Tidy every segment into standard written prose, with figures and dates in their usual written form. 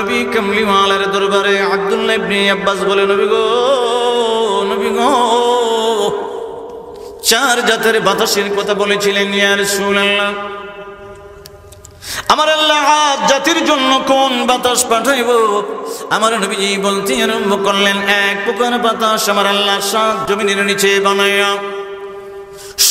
নবী কামলিওয়ালার দরবারে আব্দুল্লাহ ইবনে আব্বাস বলে, নবী গো, নবী গো, চার জাতের বাতাসের কথা বলেছিলেন ইয়া রাসূলুল্লাহ, আমার আল্লাহ জাতির জন্য কোন বাতাস পাঠাইব? আমার নবীজি বলতে আরম্ভ করলেন, এক প্রকার বাতাস আমার আল্লাহ সাত জমিনের নিচে বানায়া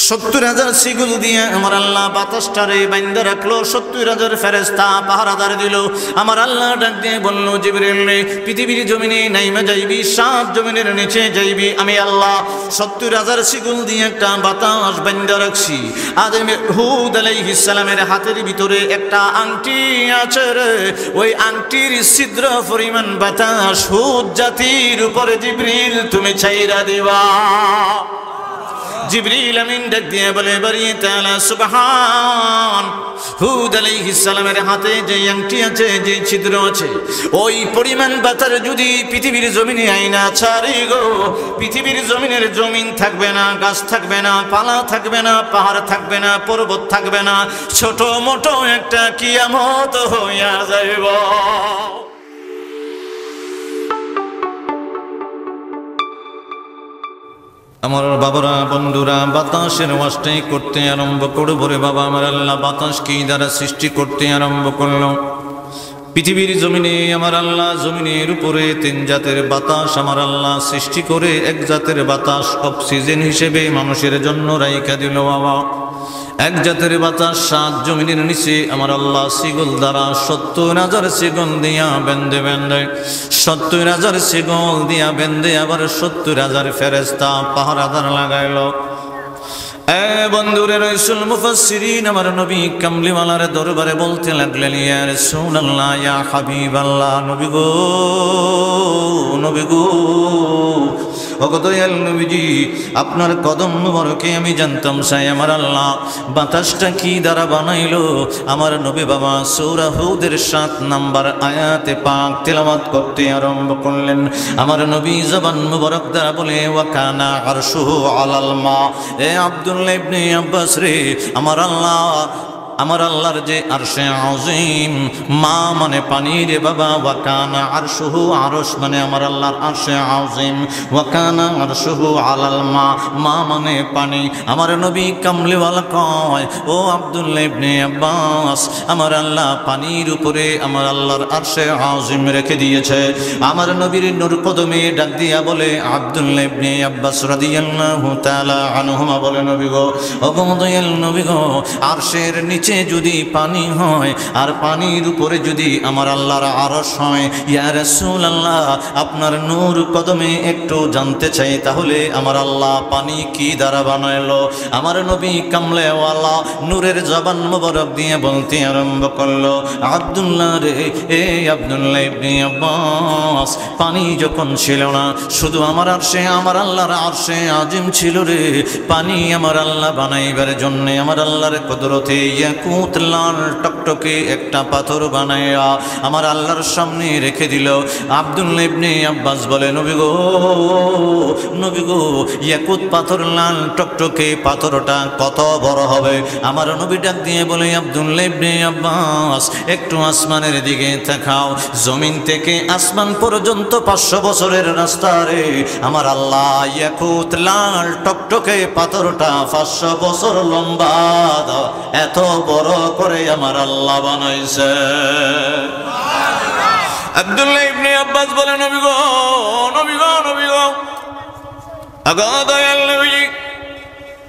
70,000 সিগুল দিয়ে আমার আল্লাহ বাতাসটারে বাইন্ধা রাখলো। 70,000 ফেরেশতা পাহারাদার দিল। আমার আল্লাহ ডাক দিয়ে বলল, জিবরিল রে, পৃথিবীর জমিনে নাইমা যাইবি, সাত জমিনের নিচে যাইবি, আমি আল্লাহ 70,000 সিগুল দিয়ে একটা বাতাস বাইন্ধা রাখছি। আদম হুদ আলাইহিস সালামের হাতের ভিতরে একটা আংটি আছে রে, ওই আংটির ছিদ্র পরিমাণ বাতাস হুদ জাতির উপরে জিবরিল তুমি ছাইরা দিবা। জিবরিল আমিন ডাক দিয়ে বলে, বাড়ি তাআলা সুবহান, হুদ আলাইহিস সালামের হাতে যে আংটি আছে, যে ছিদ্র আছে, ওই পরিমাণ বাতাস যদি পৃথিবীর জমিনে আইনা ছাড়ি গো, পৃথিবীর জমিনের জমিন থাকবে না, গাছ থাকবে না, পালা থাকবে না, পাহাড় থাকবে না, পর্বত থাকবে না, ছোট মোটো একটা কিয়ামত হইয়া যাইব। আমার বাবারা, বন্ধুরা, বাতাসের ওয়াজটাই করতে আরম্ভ করব রে বাবা। আমার আল্লাহ বাতাস কি দ্বারা সৃষ্টি করতে আরম্ভ করলো? পৃথিবীর জমিনে আমার আল্লাহ জমিনের উপরে 3 জাতের বাতাস আমার আল্লাহ সৃষ্টি করে এক জাতের বাতাস অক্সিজেন হিসেবে মানুষের জন্য রাইখা দিল বাবা। এক জাতের বাতাস 7 জমিনের নিচে আমার আল্লাহ সিগল দ্বারা 70,000 সিগল দিয়া বেঁধে বেঁধে 70,000 সিগল দিয়া বেঁধে আবার 70,000 ফেরেশতা পাহারাদার লাগাইল। বন্ধুরে, রাসূল মুফাসসিরিন আমার নবী কামলিওয়ালার দরবারে বলতে লাগলেন, ইয়া রাসূলুল্লাহ, ইয়া হাবিবাল্লাহ, নবী গো, নবী গো, ওগো দয়াল নবীজি, আপনার কদম মুবারকে আমি জানতাম চাই আমার আল্লাহ বাতাসটা কি দ্বারা বানাইলো। আমার নবী বাবা সূরা হুদের 7 নম্বর আয়াতে পাক তেলাওয়াত করতে আরম্ভ করলেন। আমার নবী জবান মুবারক দ্বারা বলে, ওয়া কানা আরশুহু আলাল মা। এ আব্দুল্লাহ ইবনে আব্বাস রে, আমার আল্লাহর যে আরশে আযীম, মা মানে পানি রে বাবা, ওয়া কানা আরশুহু, আরশ মানে আমার আল্লাহর আরশে আযীম, ওয়া কানা আরশুহু আলাল মা, মা মানে পানি। আমার নবী কামলিওয়ালা কয়, ও আব্দুল্লাহ ইবনে আব্বাস, আমার আল্লাহ পানির উপরে আমার আল্লাহর আরশে আযীম রেখে দিয়েছে। আমার নবীর নূর কদমে ডাক দিয়া বলে, আব্দুল্লাহ ইবনে আব্বাস রাদিয়াল্লাহু তাআলা আনহুমা বলে, নবী গো, ও দয়াল নবী গো, আরশের নিচে যদি পানি হয় আর পানির উপরে যদি আমার আল্লাহর আরশ হয়, ইয়া রাসূলুল্লাহ, আপনার নূর কদমে একটু জানতে চাই, তাহলে আমার আল্লাহ পানি কি দ্বারা বানাইলো? আমার নবী কামলেওয়ালা নূরের জবান মুবারক দিয়ে বলতে আরম্ভ করলো, আব্দুল্লাহ রে, এ আব্দুল্লাহ ইবনে আব্বাস, পানি যখন ছিল না, শুধু আমার আরশে, আমার আল্লাহর আরশে আযীম ছিল রে, পানি আমার আল্লাহ বানাইবার জন্য আমার আল্লাহর কুদরতে ইয়াকুত লাল টকটকে একটা পাথর বানায়া আমার আল্লাহর সামনে রেখে দিল। আব্দুল্লাহ ইবনে আব্বাস বলে, নবী গো, নবী গো, ইয়াকুত পাথর লাল টকটকে পাথরটা কত বড় হবে? আমার নবী ডাক দিয়ে বলে, আব্দুল্লাহ ইবনে আব্বাস, একটু আসমানের দিকে তাকাও, জমিন থেকে আসমান পর্যন্ত 500 বছরের রাস্তা রে, আমার আল্লাহ ইয়াকুত লাল টকটকে পাথরটা 500 বছর লম্বা, এত বড় করে আমার আল্লাহ বানাইছে। আব্দুল্লাহ ইবনে আব্বাস বলে, নবী গো, নবী গো, নবী গো, আগো দয়াল নবী,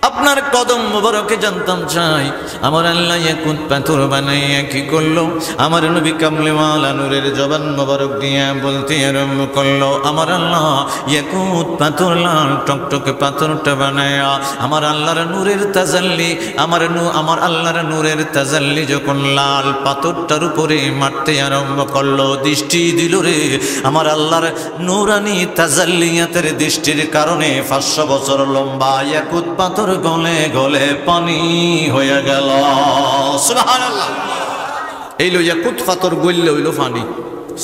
আপনার কদম মুবারকে জানতাম চাই, আমার আল্লাহ ইয়াকুত পাথর বানাইয়া কি করলো? আমার নবী কামলিওয়ালা নূরের জবান মুবারক দিয়া বলতে আরম্ভ করলো, আমার আল্লাহ ইয়াকুত পাথর লাল টকটকে পাথরটা বানায়া আমার আল্লাহর নূরের তাজাল্লি, আমার আল্লাহর নূরের তাজাল্লি যখন লাল পাথরটার উপরে মারতে আরম্ভ করলো, দৃষ্টি দিল রে, আমার আল্লাহর নূরানি তাজাল্লিয়াতের দৃষ্টির কারণে 500 বছর লম্বা ইয়াকুত পাথর গলে গলে পানি হয়ে গেল। সুবহানাল্লাহ। এইলো ইয়াকুত পাথর গললে হইল পানি।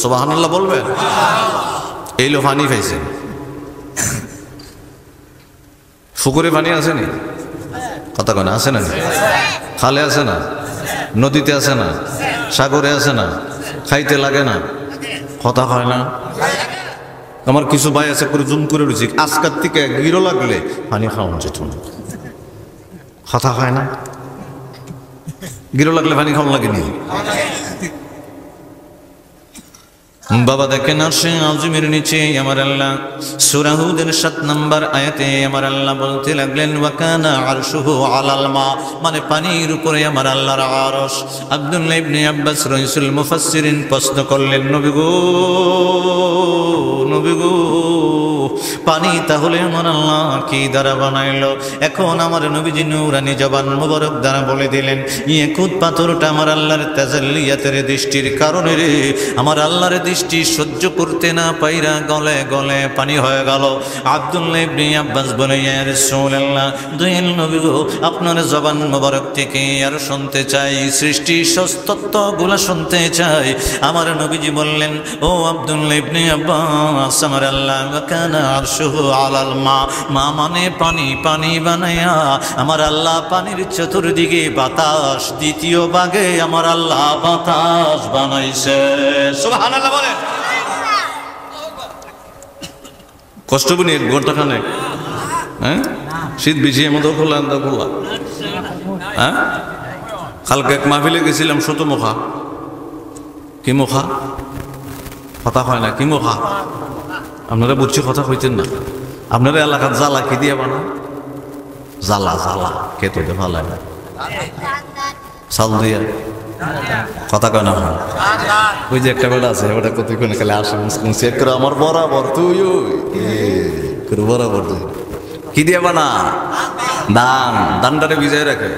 সুবহানাল্লাহ বলবেন? এইলো পানি পাইছে। পুকুরে পানি আছে নি? কথা কয় না, আছে না? খালে আছে না? নদীতে আছে না? সাগরে আছে না? খাইতে লাগে না? কথা হয় না? আমার কিছু ভাই আছে করে জুম করে রয়েছে, আজকার থেকে গিরো লাগলে পানি খাওয়ানো যেত না। কথা হয় না? গিরো লাগলে পানি খাওয়ানো লাগেনি? বাবা দেখেন আরশে আজিমের নিচে আমার আল্লাহ সূরা হুদের 7 নম্বর আয়াতে আমার আল্লাহ বলতে লাগলেন ওয়া কানা আরশুহু আলাল মা, মানে পানির উপরে আমার আল্লাহর আরশ। আব্দুল্লাহ ইবনে আব্বাস রাইসুল মুফাসসিরিন প্রশ্ন করলেন, নবী গো পানি তাহলে আমার আল্লাহ কি দ্বারা বানাইলো? এখন আমার নবীজি নূরানি জবান মুবারক দ্বারা বলে দিলেন, ইয়াকুত পাথরটা আমার আল্লাহর তাজাল্লিয়াতের দৃষ্টির কারণে রে, আমার আল্লাহর দৃষ্টি সহ্য করতে না পাইরা গলে গলে পানি হয়ে গেল। আব্দুল্লাহ ইবনে আব্বাস বলে, ইয়া রাসূলুল্লাহ, দয়াল নবী গো আপনার জবান মুবারক থেকে আর শুনতে চাই, সৃষ্টি সত্যত্বগুলো শুনতে চাই। আমার নবীজি বললেন, ও আব্দুল্লাহ ইবনে আব্বাস, আমার আল্লাহ কানা আরশুহু আলাল মা, মা মানে পানি, পানি বানায়া আমার আল্লাহ পানির চতুর্দিকে বাতাস, দ্বিতীয় ভাগে আমার আল্লাহ বাতাস বানাইছে। সুবহানাল্লাহ বলেন। কষ্ট বনি গোটাখানে, হ্যাঁ শীত বেশি আমাদের খোলা আন্দা খোলা। হ্যাঁ কালকে এক মাহফিলে গেছিলাম, শতমুখা। কি মুখা? কথা হয় না, কি মুখা? আপনারা বুঝছি কথা হইতেন না। আপনারা এলাকার জ্বালা কি দিয়ে বানা? জ্বালা জ্বালা খেতে ভালো না, চাল দিয়া কথা কয় না। ওই যে একটা বেড়া আছে, ওটা কত কোন কালে আসে মুসলিম চেক করে আমার বরাবর, তুই ওই বরাবর তুই কি দিয়ে বানা? ধান, ধানটারে ভিজাই রাখে,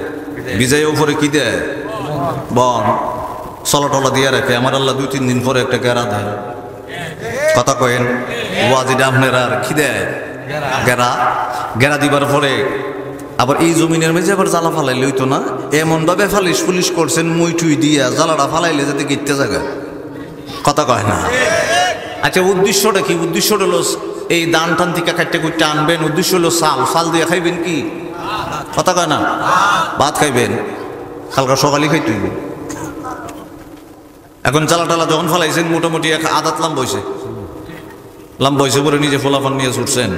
ভিজাই উপরে কি দেয়? বন চলা টলা দিয়ে রাখে। আমার আল্লাহ 2-3 দিন পরে একটা গেরা দেয়। কথা কয়েন ওয়াজিটা আপনার আর কি দেয়? গেরা। গেরা দিবার পরে আবার এই জমিনের মেঝে আবার জ্বালা ফালাইলে হইতো না, এমন ভাবে ফালিশ ফুলিশ করছেন মুই টুই দিয়া, জ্বালাটা ফালাইলে যাতে গিটতে জায়গা। কথা কয় না। আচ্ছা উদ্দেশ্যটা কি? উদ্দেশ্যটা হলো এই দান টান থেকে কাটতে কুটতে আনবেন, উদ্দেশ্য হলো চাল, চাল দিয়ে খাইবেন কি? কথা কয় না। ভাত খাইবেন, কালকা সকালে খাইতে। এখন জ্বালা টালা যখন ফালাইছেন মোটামুটি এক আদাত লাম্বইছে পরে নিজে ফোলাফান নিয়ে ছুটছেন,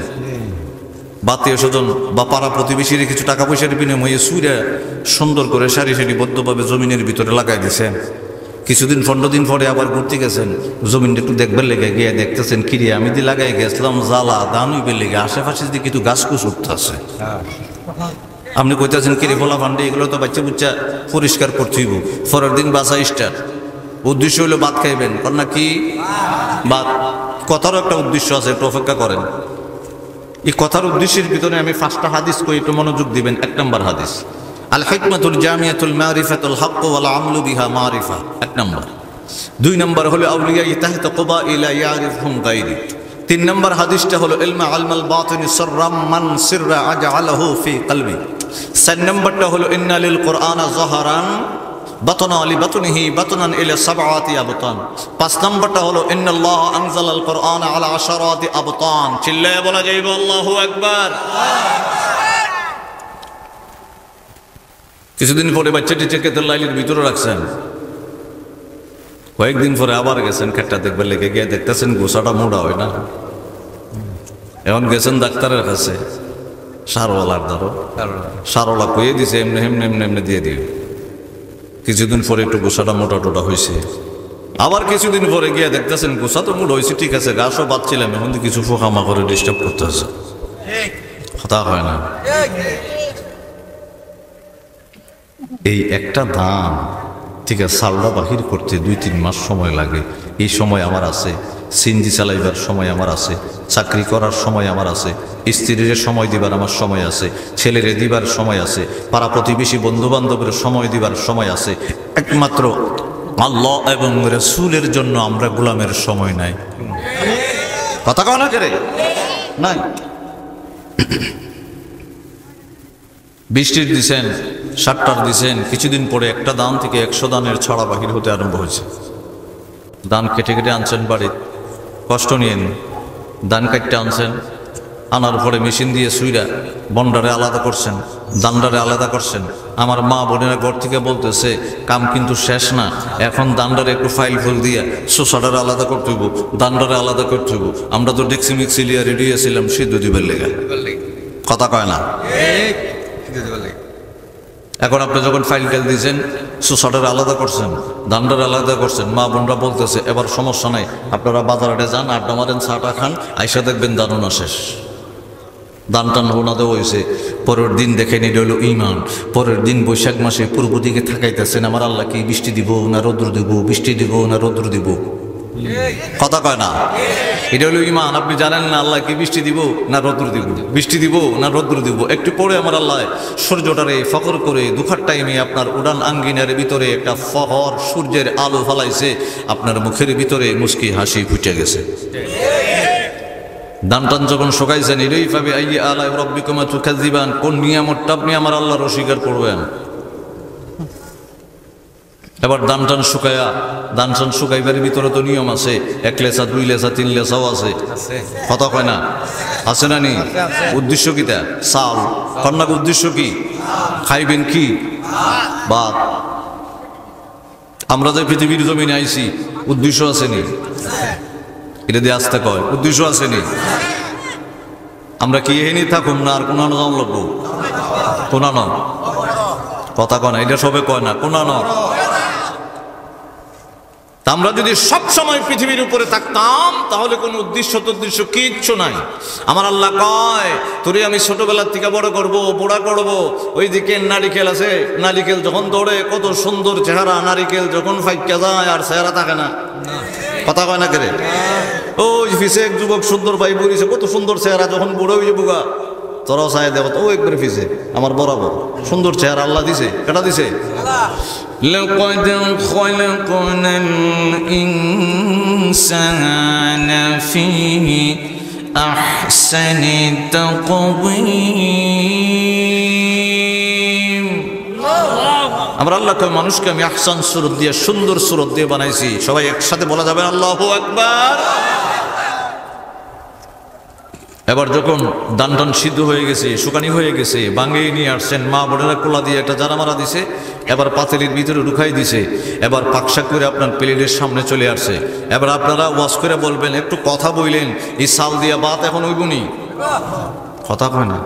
বাতীয় স্বজন বা পাড়া প্রতিবেশীর কিছু টাকা পয়সার বিনিময়ে সুইরা সুন্দর করে সারি সারি বদ্ধভাবে জমিনের ভিতরে লাগাই দিয়েছেন। কিছুদিন 15 দিন পরে আবার ঘুরতে গেছেন, জমিনটা একটু দেখবার লেগে গিয়ে দেখতেছেন কিরে আমি দি লাগাই গেছিলাম জ্বালা দান হইবার লেগে, আশেপাশে দিয়ে কিন্তু গাছ কুচ উঠতেছে। আপনি কইতেছেন কিরে ফোলাফান্ডে এগুলো তো বাচ্চা বুচ্চা পরিষ্কার করতে হইব। পরের দিন বাসা স্টার্ট, উদ্দেশ্য হইলো ভাত খাইবেন, না কি? ভাত। কথারও একটা উদ্দেশ্য আছে, একটু অপেক্ষা করেন। এই কথার উদ্দেশ্যের ভিতরে আমি 5টা হাদিস কই, একটু মনোযোগ দিবেন। 1 নম্বর হাদিস, আল হিকমাতুল জামিয়াতুল মারিফাতুল হক ওয়াল আমলু বিহা মারিফা, 1 নম্বর। 2 নম্বর হলো আউলিয়া তাহতা কবাইলা ইয়ারিফহুম গায়রি। 3 নম্বর হাদিসটা হলো ইলমা আলমাল বাতিন সিররাম মান সিররা আজআলাহু ফি কলবি। 4 নম্বরটা হলো ইন্না লিল কুরআনা যাহারান বাতনা আলি বাতনিহি বাতনান ইলা সাবআতি আবতান। 5 নম্বরটা হলো ইন্নাল্লাহ আনজালাল কুরআনা আলা আশরাতি আবতান। চিল্লায়ে বলা যাইবে আল্লাহু আকবার। কিছুদিন পরে বাচ্চাটি চেকেতের লাইলের ভিতরে রাখছেন, কয়েকদিন পরে আবার গেছেন খেটটা দেখবার লেগে, গিয়ে দেখতেছেন গোসাটা মোড়া হয় না। এখন গেছেন ডাক্তারের কাছে, সারওয়ালার ধরো, সারওয়ালা কইয়ে দিছে এমনি এমনি এমনি এমনি দিয়ে দিও। কিছুদিন পরে একটু গোসাটা মোটা টোটা হয়েছে। আবার কিছুদিন পরে গিয়ে দেখতেছেন গোসা তো মোটা হয়েছে, ঠিক আছে, ঘাসও বাঁধছিলাম, এখন তো কিছু ফোকামা করে ডিস্টার্ব করতেছে। কথা হয় না। এই একটা দাম, ঠিক আছে, সালটা বাহির করতে 2-3 মাস সময় লাগে। এই সময় আমার আছে, সিনজি চালাইবার সময় আমার আছে, চাকরি করার সময় আমার আছে, স্ত্রীর সময় দিবার আমার সময় আছে, ছেলেরে দিবার সময় আছে, পাড়া প্রতিবেশী বন্ধু বান্ধবের সময় দিবার সময় আছে। একমাত্র আল্লাহ এবং রাসূলের জন্য আমরা গোলামের সময় নাই। কথা কও না করে নাই। বৃষ্টির দিছেন, 7টার দিছেন, কিছুদিন পরে একটা দান থেকে 100 দানের ছড়া বাহির হতে আরম্ভ হয়েছে। দান কেটে কেটে আনছেন বাড়ি, কষ্ট নিয়েন, দান কাটতে আনছেন, আনার পরে মেশিন দিয়ে সুইরা বন্ডারে আলাদা করছেন, দান্ডারে আলাদা করছেন। আমার মা বোনেরা ঘর থেকে বলতেছে কাম কিন্তু শেষ না, এখন দান্ডারে একটু ফাইল ফুল দিয়া শোষাটারে আলাদা করতে হইব, দান্ডারে আলাদা করতে হইব। আমরা তো ডেক্সি মিক্সি লিয়া রেডি আছিলাম সিদ্ধ দিবার লেগে, কথা কয় না। এখন আপনি যখন ফাইল টাইল দিয়েছেন, শোষাটারে আলাদা করছেন, দান্ডারে আলাদা করছেন, মা বোনরা বলতেছে এবার সমস্যা নাই, আপনারা বাজারে যান, আড্ডা মারেন, চাটা খান, আইসা দেখবেন দানুনা শেষ, দান টান রোনা দেওয়া হয়েছে। পরের দিন দেখেন এটা হলো ইমান। পরের দিন বৈশাখ মাসে পূর্ব দিকে থাকাইতেছেন, আমার আল্লাহ কি বৃষ্টি দিব না রৌদ্র দিব, বৃষ্টি দিব না রৌদ্র দিব, কথা কয় না। এটা হলো ইমান। আপনি জানেন না আল্লাহ কি বৃষ্টি দিব না রৌদ্র দিব, বৃষ্টি দিব না রৌদ্র দিব। একটু পরে আমার আল্লাহ সূর্যটারে ফকর করে দুখার টাইমে আপনার উড়ান আঙ্গিনার ভিতরে একটা ফহর সূর্যের আলো ফালাইছে, আপনার মুখের ভিতরে মুস্কি হাসি ফুটে গেছে। দান টান যখন শোকাইছেন, এটাই পাবে আইয়ে আলাই রব্বিকুমা তুকাযিবান, কোন নিয়ামতটা আপনি আমার আল্লাহর অস্বীকার করবেন। এবার দান টান শুকাইয়া, দান টান শুকাইবার ভিতরে তো নিয়ম আছে, 1 লেসা 2 লেসা 3 লেসাও আছে, কথা কয় না, আছে না নি? উদ্দেশ্য কি তা? চাল। কন্যাকে উদ্দেশ্য কি? খাইবেন কি? ভাত। আমরা যে পৃথিবীর জমিনে আইছি উদ্দেশ্য আসেনি, এটা দিয়ে আসতে কয় উদ্দেশ্য আসেনি। আমরা কি এহেনি থাকুম না আর কোনানো যাও লাগবো, কোনানো, কথা কয় না, এটা সবে কয় না, কোনানো। আমরা যদি সব সময় পৃথিবীর উপরে থাকতাম তাহলে কোনো উদ্দেশ্য টুদ্দেশ্য কিচ্ছু নাই। আমার আল্লাহ কয় তোরে আমি ছোটবেলার থেকে বড় করব, বুড়া করব। ওই দিকে নারিকেল আছে, নারিকেল যখন দৌড়ে কত সুন্দর চেহারা, নারিকেল যখন ফাইকা যায় আর চেহারা থাকে না, কথা কয় না কেরে। ওই ফিসে এক যুবক সুন্দর ভাই বলিছে, কত সুন্দর চেহারা, যখন বুড়ো হয়ে বুগা তোরাও চাই দেব, তো একবারে ফিসে আমার বরাবর সুন্দর চেহারা আল্লাহ দিছে, কেটা দিছে? لقد خلقنا الإنسان في أحسن تقويم। আমরা আল্লাহ কয় মানুষকে আমি আহসান সুরত দিয়ে, সুন্দর সুরত দিয়ে বানাইছি। সবাই একসাথে বলা যাবে আল্লাহু আকবার। এবার যখন দান টান সিদ্ধ হয়ে গেছে, শুকানি হয়ে গেছে, বাঙ্গিয়ে নিয়ে আসছেন, মা বোনেরা কোলা দিয়ে একটা জানা মারা দিছে, এবার পাতিলের ভিতরে ঢুকাই দিছে, এবার পাকশাক করে আপনার প্লেটের সামনে চলে আসছে। এবার আপনারা ওয়াজ করে বলবেন, একটু কথা বললেন, এই চাল দিয়া ভাত এখন হইবনি, কথা কয় না,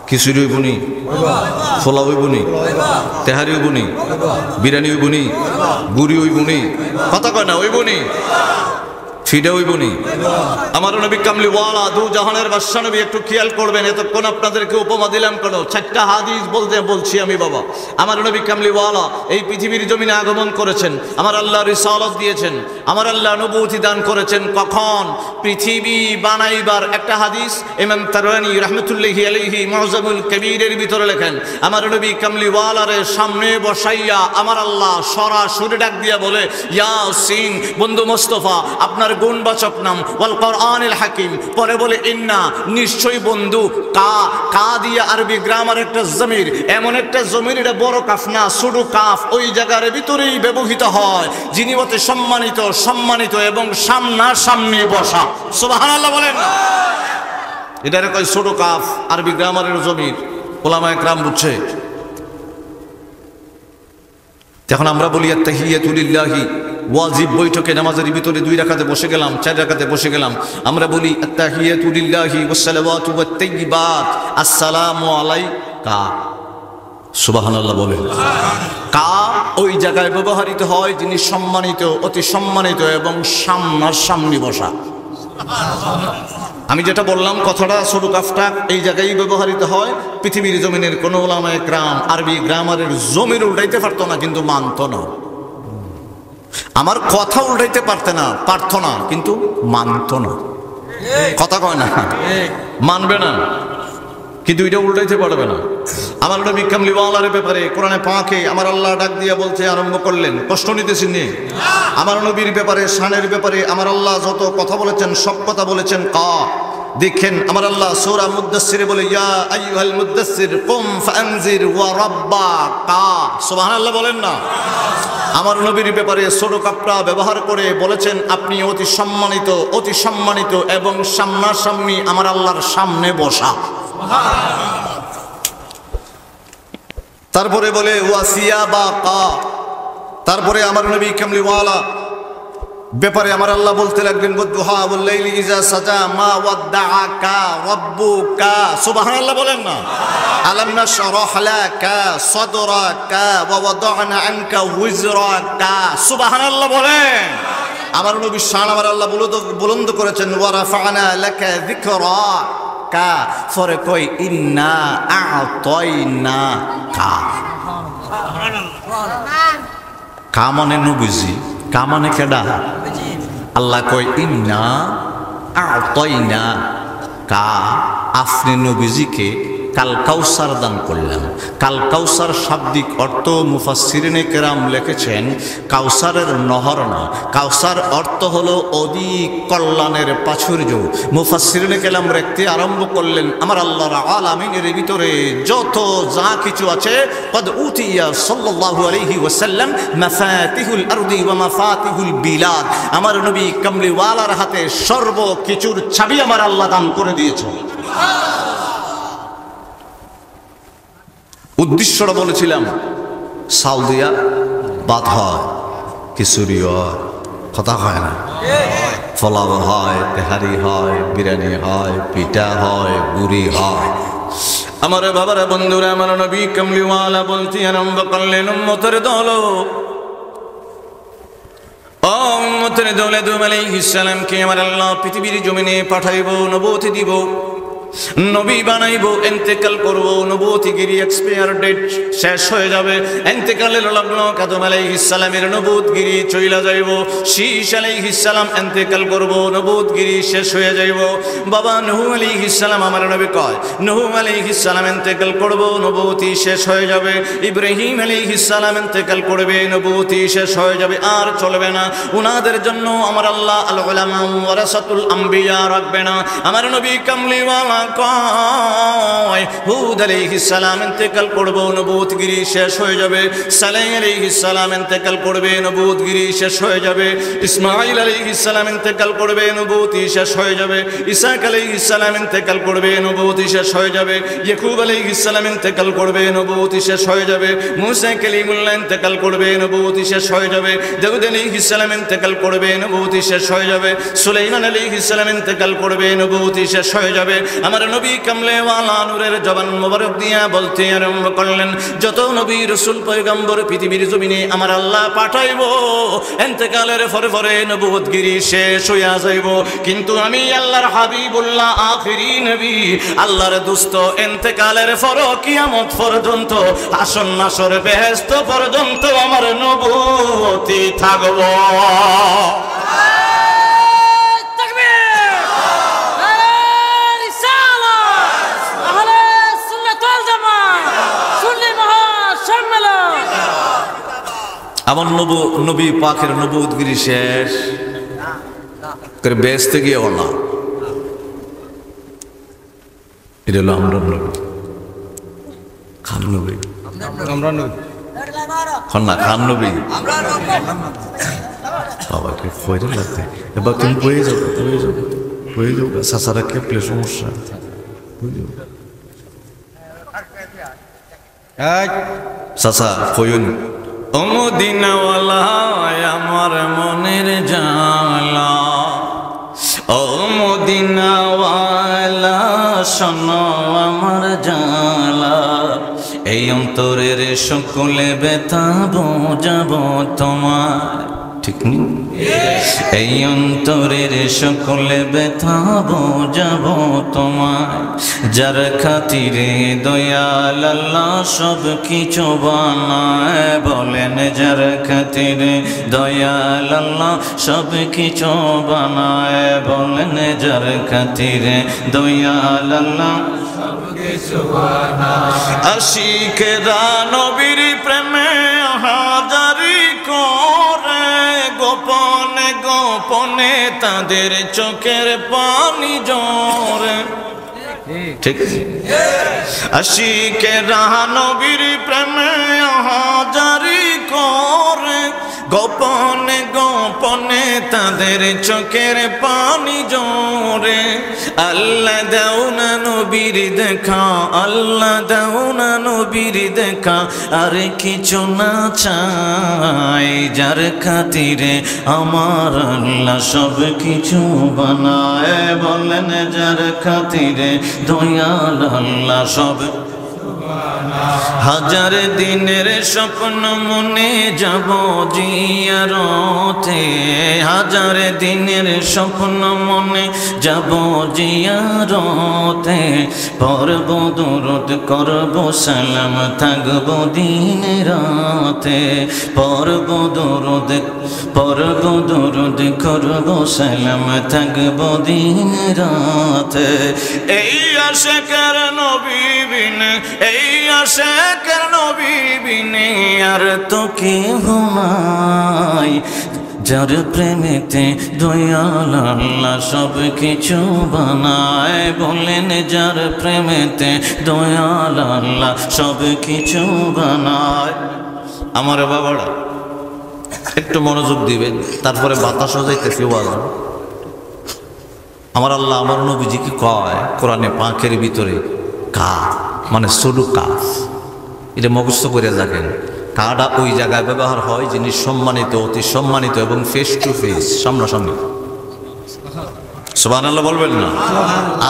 খিচুড়ি হইবনি, ফোলা হইবনি, তেহারি হইবনি, বিরিয়ানি হইবনি, গুড়ি হইবনি, কথা কয় না, হইবনি, ফিডা হইবনি। আমার নবী কামলিওয়ালা দু জাহানের বাদশা নবী, একটু খেয়াল করবেন। এতক্ষণ আপনাদেরকে উপমা দিলাম কেন? 4টা হাদিস বলছি আমি বাবা। আমার নবী কামলিওয়ালা এই পৃথিবীর জমিনে আগমন করেছেন, আমার আল্লাহ রিসালাত দিয়েছেন, আমার আল্লাহ নবুয়তি দান করেছেন। কখন? পৃথিবী বানাইবার। একটা হাদিস ইমাম তাবরানী রাহমাতুল্লাহি আলাইহি মুআজ্জামুল কবীরের ভিতরে লেখেন, আমার নবী কামলিওয়ালারে সামনে বসাইয়া আমার আল্লাহ সরাসরি ডাক দিয়া বলে, ইয়াসিন, বন্ধু মোস্তফা আপনার গুণবাচক নাম, ওয়াল কোরআনিল হাকিম। পরে বলে ইন্না, নিশ্চয়ই বন্ধু। কা দিয়ে আরবি গ্রামার একটা জমির, এমন একটা জমির, এটা বড় কাফ না, ছোট কাফ, ওই জায়গার ভিতরেই ব্যবহৃত হয় যিনি অতি সম্মানিত, সম্মানিত এবং সামনাসামনি বসা। সুবহানাল্লাহ বলেন। এটারে কয় ছোট কাফ, আরবি গ্রামারের জমির। ওলামায়ে কেরাম বুঝছে। এখন আমরা বলি আত-তাহিয়াতু লিল্লাহি, ওয়াজিব বৈঠকে নামাজের ভিতরে 2 রাকাতে বসে গেলাম, 4 রাকাতে বসে গেলাম, আমরা বলি আত-তাহিয়াতু লিল্লাহি ওয়াস সালাওয়াতু ওয়াত তাইয়্যিবাত, আসসালামু আলাইকা। সুবহানাল্লাহ বলেন। কা ওই জায়গায় ব্যবহৃত হয় যিনি সম্মানিত, অতি সম্মানিত এবং সামনাসামনি বসা। আমি যেটা বললাম কথাটা, ছোট কাফটা এই জায়গায় ব্যবহৃত হয়। পৃথিবীর জমিনের কোন ওলামায়ে কেরাম আরবি গ্রামারের জমির উল্টাইতে পারতো না, কিন্তু মানত না। আমার কথা উল্টাইতে পারতো না, কিন্তু মানত না, কথা কয় না, মানবে না, কিন্তু এটা উল্টাইতে পারবে না। আমার নবী কামলিওয়ালার ব্যাপারে কোরআনে পাকে আমার আল্লাহ ডাক দিয়ে বলতে আরম্ভ করলেন, কষ্ট নিতেছেন নি? আমার নবীর ব্যাপারে, শানের ব্যাপারে আমার আল্লাহ যত কথা বলেছেন সব কথা বলেছেন কা। দেখেন আমার আল্লাহ সূরা মুদ্দাসসিরে বলে, ইয়া আইয়ুহাল মুদ্দাসসির কুম ফাআনজির ওয়া রাব্বাকা। সুবহানাল্লাহ বলেন না। আমার নবীর ব্যাপারে ছোট কাপড়া ব্যবহার করে বলেছেন আপনি অতি সম্মানিত এবং সামনাসামনি আমার আল্লাহর সামনে বসা। তারপরে বলে ওয়াসিয়া বা কা, তারপরে আমার নবী কামলিওয়ালা ব্যাপারে আমার আল্লাহ বলতে লাগলেন ওয়াদুহা ওয়াল লাইলি ইজা সাজা মা ওয়াদ্দাআকা রাব্বুকা। সুবহানাল্লাহ বলেন না? আলাম নাশরাহ লাকা সাদরাকা ওয়া ওয়াদানা আনকা উযরাকা। সুবহানাল্লাহ বলেন। আমার নবীর শান আমার আল্লাহ বুলন্দ করেছেন ওয়া রাফা'না লাকা যিকরাকা, পরে কই ইন্না আ'তাইনাকা। কা মানে নবীজি, কা মানে কেডা? আল্লাহ কই ইন্না আ'তাইনাকা, আপনি নবীজিকে কাল কাউসার দান করলাম। কাল কাউসার শাব্দিক অর্থ মুফাসসিরিনে কেরাম লিখেছেন কাউসারের নহর না, কাউসার অর্থ হলো অধিক কল্যাণের প্রাচুর্য। মুফাসসিরিনে কেরাম লিখতে আরম্ভ করলেন আমার আল্লাহর আলামিনের ভিতরে যত যা কিছু আছে কদ উতিয়া সাল্লাল্লাহু আলাইহি ওয়াসাল্লাম মাফাতিহুল আরদি ওয়া মাফাতিহুল বিলাদ। আমার নবী কামলিওয়ালার হাতে সর্বকিছুর চাবি আমার আল্লাহ দান করে দিয়েছেন। উদ্দেশ্যটা বলেছিলাম চাউল দিয়া ভাত হয়, খিচুড়ি হয়, কথা হয় না, পোলাও হয়, তেহারি হয়, বিরিয়ানি হয়, পিঠা হয়, বুড়ি হয়। আমার বাবারা বন্ধুরা আমার নবী কামলিওয়ালা বলতে আরম্ভ করলেন উম্মতের দল, ও উম্মতের দল, আদম আলাইহিস সালামকে আমার আল্লাহ পৃথিবীর জমিনে পাঠাইব, নবুয়ত দিব, নবী বানাইব, ইন্তেকাল করব, নবুয়তগিরি এক্সপায়ার ডেট শেষ হয়ে যাবে। ইন্তেকালের লগ্ন আদম আলাইহিস সালামের নবুয়তগিরি চইলা যাইব। শীশ আলাইহিস সালাম ইন্তেকাল করব, নবুয়তগিরি শেষ হয়ে যাইব। বাবা নূহ আলাইহিস সালাম আমার নবী কয় নূহ আলাইহিস সালাম ইন্তেকাল করব, নবুয়তি শেষ হয়ে যাবে। ইব্রাহিম আলাইহিস সালাম ইন্তেকাল করবে, নবুয়তি শেষ হয়ে যাবে, আর চলবে না। উনাদের জন্য আমার আল্লাহ আল উলামা ওয়ারাসাতুল আম্বিয়া রাখবে না। আমার নবী কামলিওয়ালা কয় হুদ আলাইহিস সালাম ইন্তেকাল করব, নবুয়তগিরি শেষ হয়ে যাবে। সালেহ আলাইহিস সালাম ইন্তেকাল করবে, নবুয়তগিরি শেষ হয়ে যাবে। ইসমাঈল আলাইহিস সালাম ইন্তেকাল করবে, নবুয়তি শেষ হয়ে যাবে। ইসহাক আলাইহিস সালাম ইন্তেকাল করবে, নবুয়তি শেষ হয়ে যাবে। ইয়াকুব আলাইহিস সালাম ইন্তেকাল করবে, নবুয়তি শেষ হয়ে যাবে। মূসা কালিমুল্লাহ ইন্তেকাল করবে, নবুয়তি শেষ হয়ে যাবে। দাউদ আলাইহিস সালাম ইন্তেকাল করবে, নবুয়তি শেষ হয়ে যাবে। সুলাইমান আলাইহিস সালাম ইন্তেকাল করবে, নবুয়তি শেষ হয়ে যাবে। আমার নবী কামলেওয়ালা নূরের জবান মোবারক দিয়া বলতে আরম্ভ করলেন যত নবী রাসূল পয়গম্বর পৃথিবীর জমিনে আমার আল্লাহ পাঠাইব, ইন্তেকালের পরে পরে নবুয়তগিরি শেষ হইয়া যাইব, কিন্তু আমি আল্লাহর হাবিবুল্লাহ আখিরি নবী, আল্লাহর দোস্ত, ইন্তেকালের পর কিয়ামত পর্যন্ত, হাসর নাসর বেহেশত পর্যন্ত আমার নবুয়তি থাকব। আমার নবী পাকের নবুয়তগিরি শেষ করে বেহেশতে গিয়েও না। এটা হলো আমরা নবী, খান নবী, আমরা নবী, খন্না খান নবী। বাবাকে ফয়রে লাগতে এবার তুমি বয়ে যাবে, বয়ে যাবে, সাসারা খেপলে সমস্যা। সাসা ফয়ন ও মদিনাওয়ালা আমার মনের জালা, ও মদিনাওয়ালা শোনো আমার জালা, এই অন্তরের সকলে ব্যথা বোঝাবো তোমার, ঠিক নেই? এই অন্তরের সকলে ব্যথা বোঝাবো তোমার, যার খাতিরে দয়াল আল্লাহ সব কিছু বানায়, বলেন যার খাতিরে দয়াল আল্লাহ সব কিছু বানায়, বলেন যার খাতিরে দয়াল আল্লাহ সব কিছু বানায়। আশিকেরা নবীর প্রেমে হাজারি করে, গোপনে গোপনে তাদের চোখের পানি ঝরে, ঠিক? আশিকেরা নবীর প্রেমে হাজারি করে, গোপনে গোপনে তাদের চোখের পানি জোরে। আল্লাহ দাও না নবীর দেখা, আল্লাহ দাও না নবীর দেখা, আর কিছু না চাই, যার খাতিরে আমার আল্লাহ সব কিছু বানায়। বলেন যার খাতিরে দয়াল আল্লাহ সব। হাজার দিনের স্বপ্ন মনে যাব জিয়ারতে, হাজার দিনের স্বপ্ন মনে যাব জিয়ারতে। পড়ব দুরূদ করব সালাম থাকব দিন রাতে, পড়ব দুরূদ করব সালাম থাকব দিন রাতে। এই আশিকের নবী বিনে, এই আশিকের নবী বিনে আর তো কেহ নাই, যার প্রেমেতে দয়াল আল্লাহ সব কিছু বানায়। বলেন যার প্রেমেতে দয়াল আল্লাহ সব কিছু বানায়। আমার বাবারা একটু মনোযোগ দিবেন, তারপরে বাতাসও যাইতেছে ওয়াজ। আমার আল্লাহ আমার নবীজিকে কয় কোরআনে পাকের ভিতরে কা মানে ছোট কাজ, এটা মুখস্থ করে রাখেন। কাটা ওই জায়গায় ব্যবহার হয় যিনি সম্মানিত, অতি সম্মানিত এবং ফেস টু ফেস, সামনাসামনি। সুবহানাল্লাহ বলবেন না?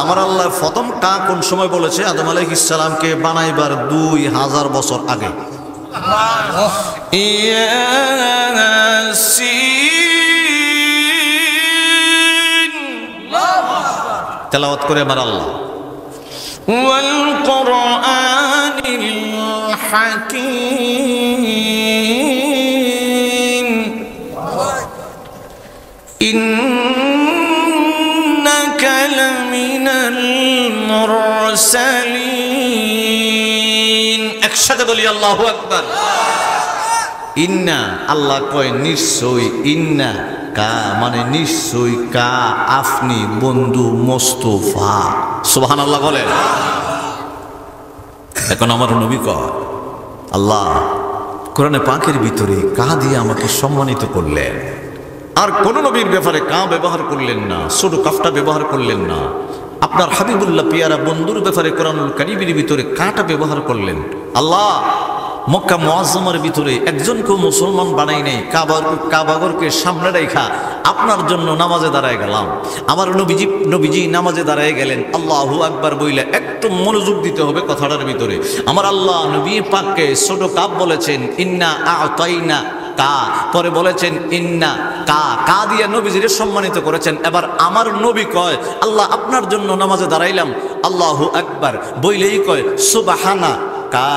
আমার আল্লাহ প্রথম কা কোন সময় বলেছে? আদম আলাইহিস সালামকে বানাইবার 2000 বছর আগে। তেলাওয়াত করে আমার আল্লাহ ওয়াল কুরআনিল হাকীম ইন্নাকা লামিনাল মুরসালিন। একসাথে বলি আল্লাহু আকবার। ইন্না আল্লাহ কয় নিশ্চয়, ইন্না কা মানে নিশ্চয়, কা আপনি বন্ধু মোস্তফা। সুবহানাল্লাহ বলেন। এখন আমার নবী কয় আল্লাহ কোরআনে পাকের ভিতরে কা দিয়ে আমাকে সম্মানিত করলেন, আর কোন নবীর ব্যাপারে কা ব্যবহার করলেন না, ছোট কাফটা ব্যবহার করলেন না। আপনার হাবিবুল্লাহ পিয়ারা বন্ধুর ব্যাপারে কোরআনুল কারীমের ভিতরে কাটা ব্যবহার করলেন। আল্লাহ মক্কা মুআজ্জামার ভিতরে একজনকেও মুসলমান বানাই নাই, কাবাগরকে সামনে রেখা আপনার জন্য নামাজে দাঁড়ায় গেলাম। আমার নবীজি নামাজে দাঁড়ায় গেলেন, আল্লাহু আকবার বইলে একটু মনোযোগ দিতে হবে কথাটার ভিতরে। আমার আল্লাহ নবী পাককে ছোট কাপ বলেছেন ইন্না আ'তাইনা কা, পরে বলেছেন ইন্না কা, কা দিয়ে নবীজিকে সম্মানিত করেছেন। এবার আমার নবী কয় আল্লাহ আপনার জন্য নামাজে দাঁড়াইলাম, আল্লাহু আকবার বইলেই কয় সুবহানা কা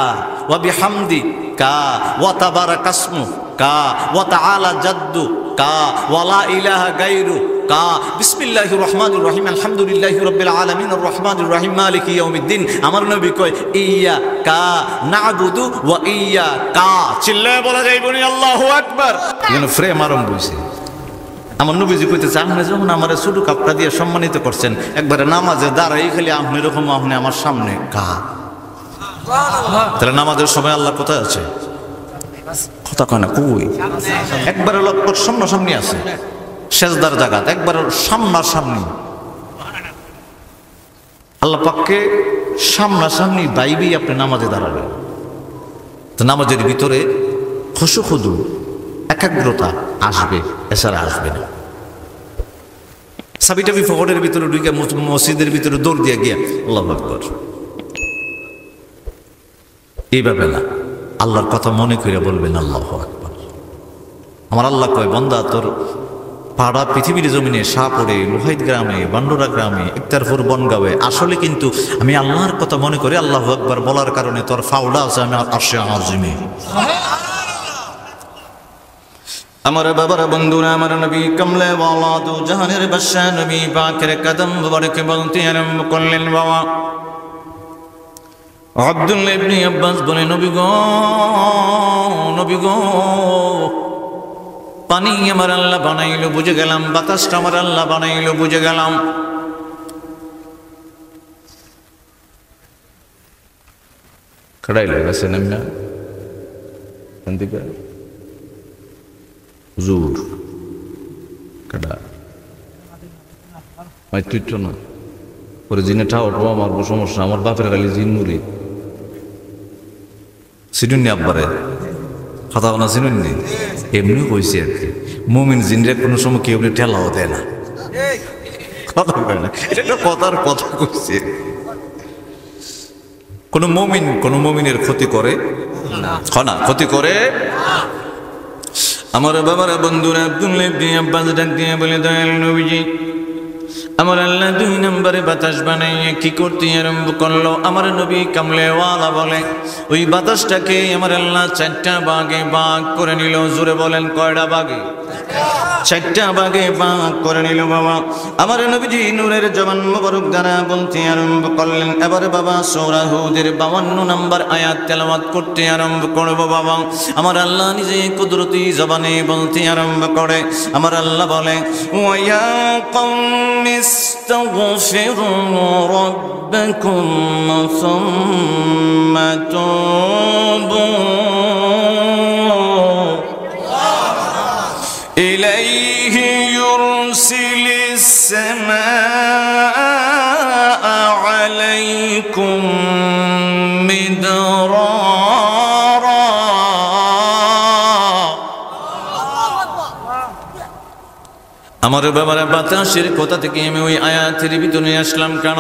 ওয়া বিহামদি কা ওয়া তাবারাকাসমু কা ওয়া তাআলা জাদ্দু কা ওয়া লা ইলাহা গায়রু কা বিসমিল্লাহির রহমানির রহিম আলহামদুলিল্লাহি রাব্বিল আলামিন আর রহমানির রহিম মালিকি ইয়াউমিদ্দিন। আমার নবী কয় ইয়া কা না'বুদু ওয়া ইয়া কা। চিল্লায় বলা যাইব নি আল্লাহু আকবার? এখানে ফ্রেম আরম্ভ হইছে। আমার নবীজি কইতেছে আপনি যখন আমার ছোট কাপড়া দিয়ে সম্মানিত করছেন, একবারে নামাজে দাঁড়াই খালি আপনি এরকম আপনি আমার সামনে কা। তাহলে নামাজের সময় আল্লাহ কোথায় আছে? কথা কয় না কই? একবারে লক্ষ্য সামনাসামনি আছে, সেজদার জায়গা একবার সামনাসামনি। আল্লাহ পাককে সামনাসামনি বাইবেই আপনি নামাজে দাঁড়াবেন। তো নামাজের ভিতরে খুশু খুদু একাগ্রতা আসবে, এছাড়া আসবে না। সাবিটা ফকরের ভিতরে ঢুকে মসজিদের ভিতরে দৌড় দিয়ে গিয়া আল্লাহু আকবার এইভাবে না, আল্লাহর কথা মনে করে বলবেন আল্লাহু আকবার। আমার আল্লাহ কয় বান্দা তোর পাড়া পৃথিবীর জমিনে শাহপুরে, লোহাইদ গ্রামে, বান্ডুরা গ্রামে, ইফতারপুর বনগাঁওয়ে আসলে কিন্তু আমি আল্লাহর কথা মনে করে আল্লাহু আকবার বলার কারণে তোর ফাউলা আছে আমি আরশে আজিমে। আমার বাবার বন্ধুরা, আমার নবী কমলে ওয়ালা দু জাহানের বাদশা নবী পাকের কদম মুবারকে বলতে আরম্ভ করলেন বাবা আব্দুল্লাহ ইবনে আব্বাস বলে নবী গো পানি আমার আল্লাহ বানাইলো বুঝে গেলাম, বাতাসটা আমার আল্লাহ বানাইলো বুঝে গেলাম। খড়াই লাগাছেন না হুজুর কাটা মাইতুচ্ছ না পরে জিনে ঠাওয়াটো আমার সমস্যা, আমার বাপের গালি জিন মুড়ি চিনুননি আব্বারে কথা বলা চিনুননি এমনি কইছে আর কি। মুমিন জিনরে কোনো সময় কেউ ঠেলাও দেয় না, কথা কয় না, এটা একটা কথার কথা কইছে। কোন মুমিনের ক্ষতি করে না, ক্ষতি করে। আমার বাবার বন্ধুরা আব্দুল্লাহ ইবনে আব্বাস ডাক দিয়ে বলে, দয়াল নবীজি আমার আল্লাহ 2 নম্বরে বাতাস বানাইয়ে কি করতে আরম্ভ করলো? আমার নবী কামলেওয়ালা বলে ওই বাতাসটাকে আমার আল্লাহ 4টা ভাগে ভাগ করে নিল। জোরে বলেন কয়টা ভাগে? 4টা ভাগে ভাগ করে নিল বাবা। আমার নবীজি নূরের জবান মোবারক দ্বারা বলতে আরম্ভ করলেন। এবারে বাবা সূরা হুদের 52 নম্বর আয়াত তেলাওয়াত করতে আরম্ভ করব বাবা। আমার আল্লাহ নিজে কুদরতি জবানে বলতে আরম্ভ করে। আমার আল্লাহ বলে, ওয়া কওমি ইস্তাগফিরু রাব্বাকুম সুম্মা তুবু ইলাইহি ইউরসিলিস সামাআ আলাইকুম মিদরারা। আমার বাবার বাতাসের কথা থেকে আমি ওই আয়াতের ভিতরে আসলাম কেন?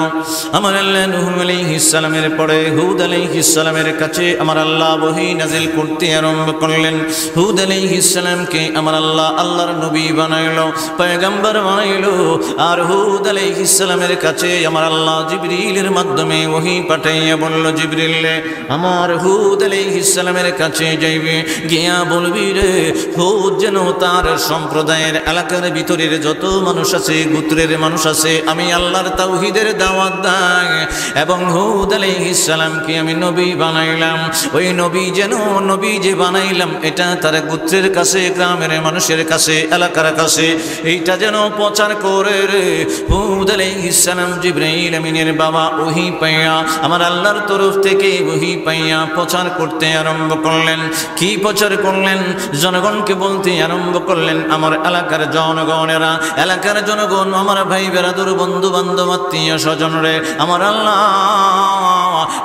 আমার আল্লাহ নূহ আলাইহিস সালামের পরে হুদ আলাইহিস সালামের কাছে আমার আল্লাহ ওহী নাযিল করতে আরম্ভ করলেন। হুদ আলাইহিস সালামকে আমার আল্লাহ আল্লাহর নবী বানাইলো, পয়গম্বর বানাইলো। আর হুদ আলাইহিস সালামের কাছে আমার আল্লাহ জিবরিলের মাধ্যমে ওহী পাঠাইয়া বলল, জিবরিলে আমার হুদ আলাইহিস সালামের কাছে যাইবে, গিয়া বলবি রে হুদ যেন তার সম্প্রদায়ের এলাকার ভিতরে যত মানুষ আছে, গোত্রের মানুষ আছে, আমি আল্লাহর তাওহীদের দাওয়াত দেয়। এবং হুদ আলাইহিস সালামকে আমি নবী বানাইলাম। ওই নবী যেন নবী যে বানাইলাম এটা তার গোত্রের কাছে, গ্রামের মানুষের কাছে, এলাকার কাছে এইটা যেন প্রচার করে রে। হুদ আলাইহিস সালাম জিবরাইল আমিনের বাবা ওহী পাইয়া আমার আল্লাহর তরফ থেকে ওহী পাইয়া প্রচার করতে আরম্ভ করলেন। কি প্রচার করলেন? জনগণকে বলতে আরম্ভ করলেন, আমার এলাকার জনগণেরা, এলাকার জনগণ, আমার ভাই বেরাদুর, বন্ধু বান্ধব, আত্মীয় স্বজন রে, আমার আল্লাহ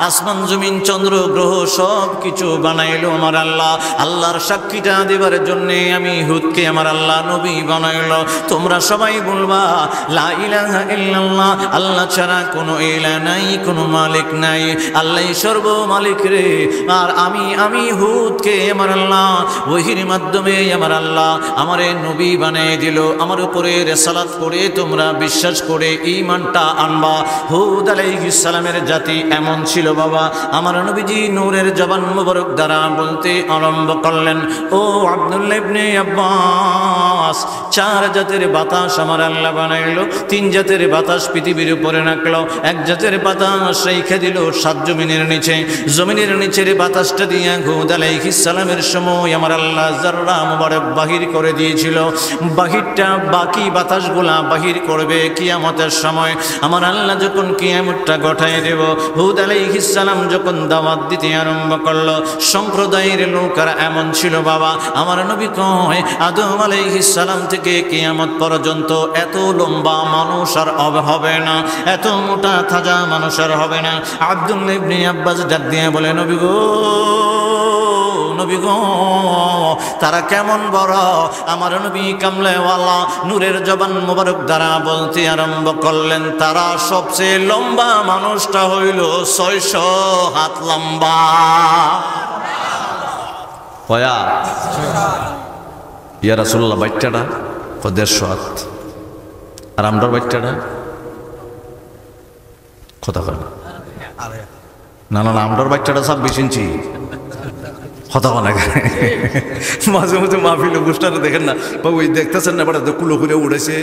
আসমান জমিন চন্দ্র গ্রহ সব কিছু বানাইলো আমার আল্লাহ। আল্লাহর সাক্ষীটা দেবার জন্য আমি হুদকে আমার আল্লাহ নবী বানাইলো। তোমরা সবাই বলবা লা ইলাহা ইল্লাল্লাহ, আল্লাহ ছাড়া কোনো ইলাহ নাই, কোনো মালিক নাই, আল্লাহই সর্ব মালিক রে। আর আমি হুদকে আমার আল্লাহ ওহীর মাধ্যমে আমার আল্লাহ আমারে নবী বানিয়ে দিল। আমার উপরে রিসালাত করে তোমরা বিশ্বাস করে ঈমানটা আনবা। হুদ আলাইহিস সালামের জাতি এমন ছিল বাবা। আমার নবীজি নূরের জবান মোবারক দ্বারা বলতে আরম্ভ করলেন, ও আব্দুল্লাহ ইবনে আব্বাস, 4 জাতের বাতাস আমার আল্লাহ বানাইলো। 3 জাতের বাতাস পৃথিবীর উপরে রাখলো, 1 জাতের বাতাস রেখে দিল 7 জমিনের নিচে। জমিনের নিচের বাতাসটা দিয়ে হুদ আলাইহিস সালামের সময় আমার আল্লাহ জাররা মুবারক বাহির করে দিয়েছিল। বাহিরটা বাকি বাতাসগুলা বাহির করবে কিয়ামতের সময়। আমার আল্লাহ যখন কিয়ামতটা ঘটায় দেব, হুদ আলাইহিস সালাম যখন দাওয়াত দিতে আরম্ভ করলো, সম্প্রদায়ের লোকেরা এমন ছিল বাবা। আমার নবী কয় আদম আলাইহিস সালাম থেকে কিয়ামত পর্যন্ত এত লম্বা মানুষ আর হবে না, এত মোটা তাজা মানুষ আর হবে না। আব্দুল্লাহ ইবনে আব্বাস ডাক দিয়ে বলে, নবী গো, নবী গো, তারা কেমন বড়? আমার নবী কামলেওয়ালা নূরের জবান মোবারক দ্বারা বলতে আরম্ভ করলেন, তারা সবচেয়ে লম্বা মানুষটা হইল 600 হাত লম্বা। কয়া ইয়া রাসূলুল্লাহ, বাচ্চাটা 150 হাত, আর আমরার বাচ্চাটা কথা কয় না, না আমরার বাচ্চাটা 26 ইঞ্চি। কথা বলা মাঝে মাঝে মাহফিল অনুষ্ঠানে দেখেন না বাবু, ওই দেখতেছেন না বেটা কুলো করে উড়েছে,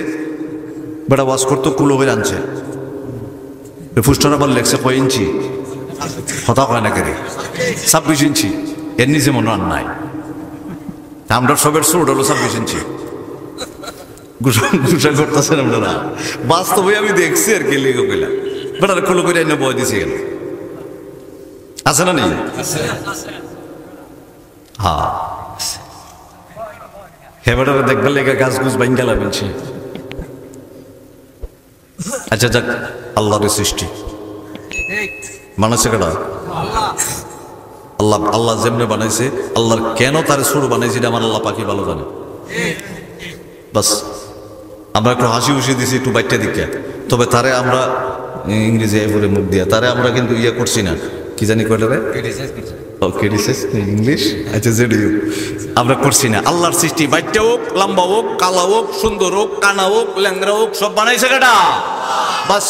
বেটা ওয়াশ করতো কুলো করে আনছে, ফুস্টার আবার লেগছে কয় ইঞ্চি, কথা কয় না কেরে 26 ইঞ্চি, এর নিচে মনে হয় নাই। আমরা সবের ছোট হলো 26 ইঞ্চি, গুসা করতেছেন আপনারা। বাস্তবে আমি দেখছি আর কি, লেগে গেলাম বেটার কুলো করে এনে বয় দিছে গেল, আছে না নেই? হ্যাঁ, হেবাটারে দেখবার লেগে গাছ গুছ বাইঙ্গালা বলছে। আচ্ছা যাক, আল্লাহর সৃষ্টি বানাইছে কেডা? আল্লাহ। আল্লাহ যেমনে বানাইছে, আল্লাহর কেন তার সুর বানাইছে এটা আমার আল্লাহ পাখি ভালো জানে। বাস আমরা একটু হাসি হুসি দিছি একটু বাইটটা দিকে, তবে তারে আমরা ইংরেজি এরপরে মুখ দিয়া তারে আমরা কিন্তু ইয়ে করছি না, কি জানি কয়টা রে ইংলিশ, আচ্ছা যেডিও আমরা করছি না। আল্লাহর সৃষ্টি বাইটটা হোক, লম্বা হোক, কালা হোক, সুন্দর হোক, কানা হোক, ল্যাংরা হোক, সব বানাইছে কেডা? বাস।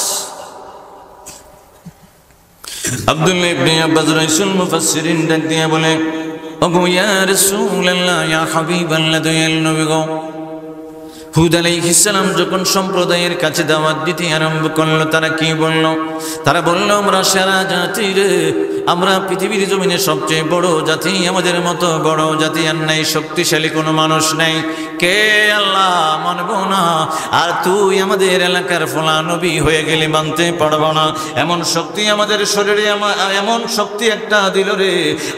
আব্দুল্লাহ ইবনে আব্বাস রাইসুল মুফাসসিরিন ডাক দিয়া বলে, ওগো ইয়া রাসূলুল্লাহ, ইয়া হাবিবাল্লাহ, দয়াল নবী গো, হুদ আলাইহিস সালাম যখন সম্প্রদায়ের কাছে দাওয়াত দিতে আরম্ভ করলো, তারা কি বলল? তারা বলল, আমরা সেরা জাতি রে, আমরা পৃথিবীর জমিনে সবচেয়ে বড় জাতি, আমাদের মতো বড় জাতি আর নাই, শক্তিশালী কোনো মানুষ নাই। কে আল্লাহ মানব না, আর তুই আমাদের এলাকার ফলা নবী হয়ে গেলে মানতে পারবো না। এমন শক্তি আমাদের শরীরে, এমন শক্তি একটা দিল রে,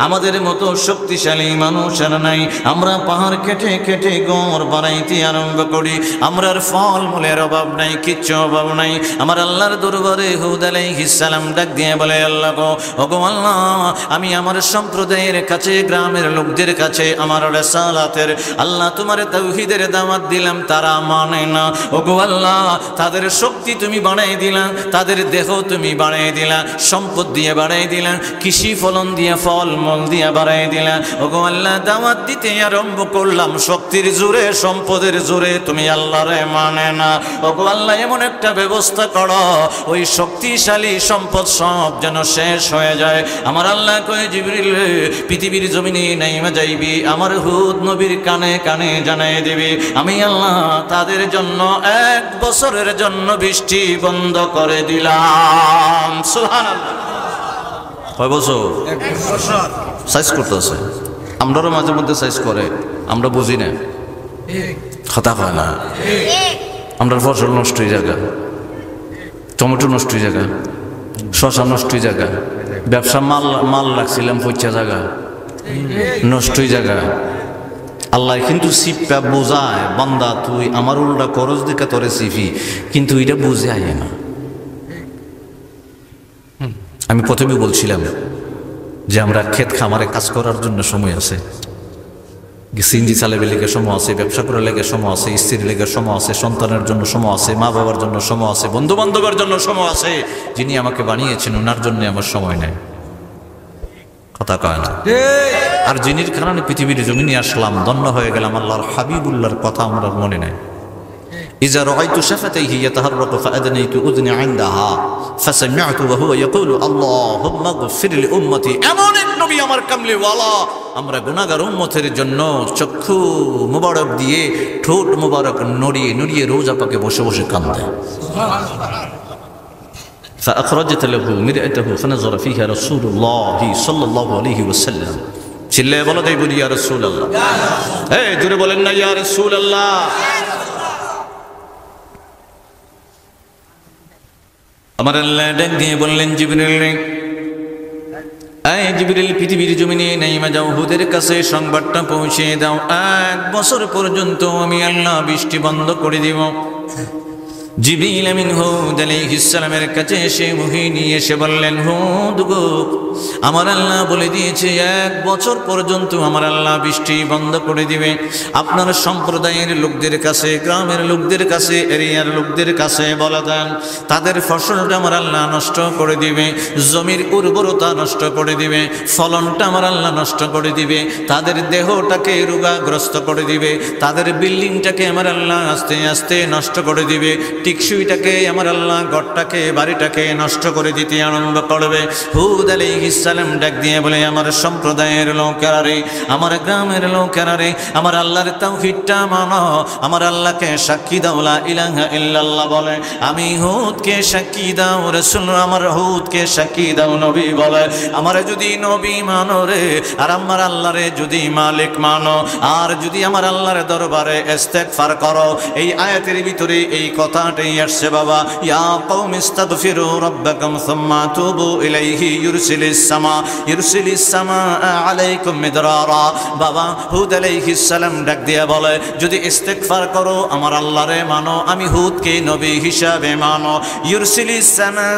আমাদের মতো শক্তিশালী মানুষ আর নাই। আমরা পাহাড় কেটে কেটে গড় বানাইতে আরম্ভ করি, আমরার ফল মূলের অভাব নাই, কিচ্ছু অভাব নাই। আমার আল্লাহর দরবারে হুদ আলাইহিস সালাম ডাক দিয়ে বলে, আল্লাহ গো, ওগো আল্লাহ, আমি আমার সম্প্রদায়ের কাছে, গ্রামের লোকদের কাছে আমার রিসালাতের, আল্লাহ তোমার তাওহীদের দাওয়াত দিলাম, তারা মানে না। ওগো আল্লাহ, তাদের শক্তি তুমি বাড়াই দিলা, তাদের দেহ তুমি বাড়াই দিলা, সম্পদ দিয়ে বাড়াই দিলা, কৃষি ফলন দিয়ে, ফল মূল দিয়ে বাড়াই দিলা। ওগো আল্লাহ, দাওয়াত দিতে আরম্ভ করলাম, শক্তির জোরে, সম্পদের জোরে, তুমি আল্লাহরে মানে না। ওগো আল্লাহ, এমন একটা ব্যবস্থা করো, ওই শক্তিশালী সম্পদ সব যেন শেষ হয়ে যায়। আমার আল্লাহ কয়ে, জিবরিল পৃথিবীর জমিনে নাইমা যাইবি, আমার হুদ নবীর কানে কানে জানাই দিবি, আমি আল্লাহ তাদের জন্য 1 বছরের জন্য বৃষ্টি বন্ধ করে দিলাম। সুবহানাল্লাহ। কয় বছর? 1 বছর। সাইজ করতেছে, আমরাও মাঝে মধ্যে সাইজ করে, আমরা বুঝি না, কথা হয় না। আমরা ফসল নষ্ট হয়ে জায়গা, টমেটো নষ্ট হয়ে জায়গা, শশা নষ্ট হয়ে জায়গা, ব্যবসা মাল রাখছিলাম পয়সা জায়গা নষ্ট হয়ে জায়গা। আল্লাহ কিন্তু সিপটা বোঝায়, বান্দা তুই আমার উল্টা করজ দিকে তোরে সিফি, কিন্তু এটা বুঝে আয় না। আমি প্রথমে বলছিলাম যে আমরা ক্ষেত খামারে কাজ করার জন্য সময় আছে, সিএনজি চালাবে লেগে সময় আছে, ব্যবসা করে লেগে সময় আছে, স্ত্রীর লেগে সময় আছে, সন্তানের জন্য সময় আছে, মা বাবার জন্য সময় আছে, বন্ধু বান্ধবের জন্য সময় আছে। যিনি আমাকে বানিয়েছেন ওনার জন্য আমার সময় নেই, কথা কয় না। আর যিনির কারণে পৃথিবীর জমিনে আসলাম, ধন্য হয়ে গেলাম, আল্লাহর হাবিবুল্লাহর কথা আমরা মনে নাই। إذا رأيت شفتيه يتحرك فأدنيت أذني عندها فسمعت وهو يقول اللهم اغفر لأمتي। এমন এক নবী আমার কামলিওয়ালা, আমরা গুনাহগার উম্মতের জন্য চক্ষু মুবারক দিয়ে, ঠোঁট মুবারক নড়িয়ে নড়িয়ে রোজা পাকে বসে বসে কাঁদে। فأخرجت له مرآته فنظر فيها رسول الله صلى الله عليه وسلم। চিল্লায়ে বলো দেই বলি ইয়া রাসূলুল্লাহ, এই জোরে বলেন না ইয়া রাসূলুল্লাহ। আমার আল্লাহ ডাক দিয়ে বললেন, জিবরিল, এই জিবরিল, পৃথিবীর জমিনে নাইমা যাও, হুদের কাছে সংবাদটা পৌঁছে দাও, 1 বছর পর্যন্ত আমি আল্লাহ বৃষ্টি বন্ধ করে দিব। জিবরিল আমিন হুদ আলাইহিস সালামের কাছে এসে ওহী নিয়ে এসে বললেন, হুদ গো, আমার আল্লাহ বলে দিয়েছে 1 বছর পর্যন্ত আমার আল্লাহ বৃষ্টি বন্ধ করে দিবে। আপনার সম্প্রদায়ের লোকদের কাছে, গ্রামের লোকদের কাছে, এরিয়ার লোকদের কাছে বলে দেন, তাদের ফসলটা আমার আল্লাহ নষ্ট করে দিবে, জমির উর্বরতা নষ্ট করে দিবে, ফলনটা আমার আল্লাহ নষ্ট করে দিবে, তাদের দেহটাকে রোগাগ্রস্ত করে দিবে, তাদের বিল্ডিংটাকে আমার আল্লাহ আস্তে আস্তে নষ্ট করে দিবে, টিকসুইটাকে আমার আল্লাহ, ঘরটাকে, বাড়িটাকে নষ্ট করে দিতে আরম্ভ করবে। হুদ আলাইহিস সালাম ডাক দিয়ে বলে, আমার সম্প্রদায়ের লোকেরা রে, আমার গ্রামের লোকেরা রে, আমার আল্লাহর তাওহীদটা মানো, আমার আল্লাহকে সাক্ষী দাও, লা ইলাহা ইল্লাল্লাহ বলে। আমি হুদকে সাক্ষী দাও রাসূল, আমার হুদকে সাক্ষী দাও নবী বলে। আমার যদি নবী মানো রে, আর আমার আল্লাহরে যদি মালিক মানো, আর যদি আমার আল্লাহর দরবারে ইস্তেগফার করো, এই আয়াতের ভিতরে এই কথা শোনাতেই আসছে বাবা, ইয়া কওমি ইস্তাগফিরু রাব্বাকুম সুম্মা তুবু ইলাইহি ইউরসিলিস সামা আলাইকুম মিদরারা। বাবা হুদ আলাইহিস সালাম ডাক দিয়া বলে, যদি ইস্তিগফার করো আমার আল্লাহরে মানো, আমি হুদকে নবী হিসাবে মানো, ইউরসিলিস সামা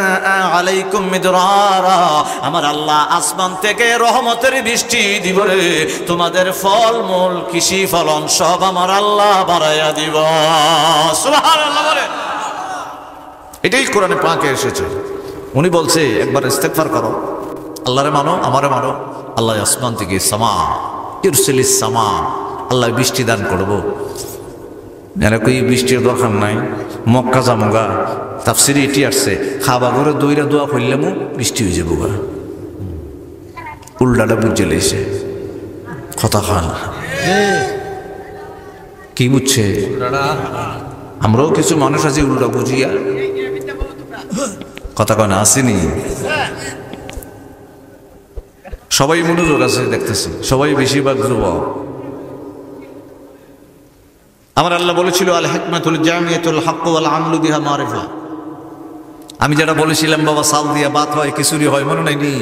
আলাইকুম মিদরারা, আমার আল্লাহ আসমান থেকে রহমতের বৃষ্টি দিব রে, তোমাদের ফলমূল কৃষি ফলন সব আমার আল্লাহ বাড়াইয়া দিব। সুবহানাল্লাহ বলে। এটাই কোরআনে পাকে এসেছে। উনি বলছে একবার ইস্তেগফার করো, আল্লাহরে মানো, আমারে মানো, আল্লাহ আসমান থেকে ইউরসিলিস সামা, আল্লাহ বৃষ্টি দান করবো। এরা কই বৃষ্টির দরকার নাই, মক্কা জামুগা, তাফসিরে এটি আসছে, খাবা ঘরে দইরা দোয়া করলামও বৃষ্টি হয়ে যাবো গা। উল্টাটা বুঝে লেছে কথা খান কি বুঝছে? আমরাও কিছু মানুষ আছি উল্টা বুঝিয়া কথা কয় না, আসেনি সবাই মনোযোগ আছে দেখতেছি, সবাই বেশিরভাগ যুবক। আমার আল্লাহ বলেছিল আল হিকমাতুল জামিয়াতুল হক ওয়াল আমলু বিহা মারিফা। আমি যেটা বলেছিলাম বাবা সাল দিয়া বাত হয় খিচুড়ি হয়, মনে নাই নি?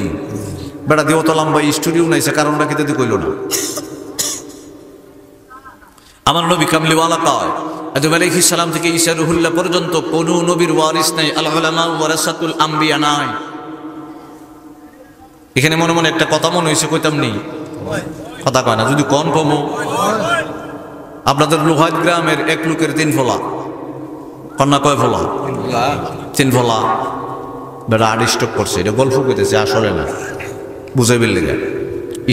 বেটা দিও তো লম্বা স্টুডিও নাইছে, কারণটা খেতে দিয়ে কইল না। আমার নবী কামলিওয়ালা কয় আদম আলাইহিস সালাম থেকে ঈসা রুহুল্লাহ পর্যন্ত কোন নবীর ওয়ারিস নাই, আল উলামা ওয়ারাসাতুল আম্বিয়া নাই। এখানে মনে মনে একটা কথা মনে হয়েছে, কইতাম নি কথা কয় না, যদি কন কমো। আপনাদের লোহাদ গ্রামের এক লোকের 3 ফলা, কন্যা কয় ফলা? 3 ফলা। বেটা আর স্টক করছে, এটা গল্প কইতেছে আসলে না, বুঝাইবেন লেগে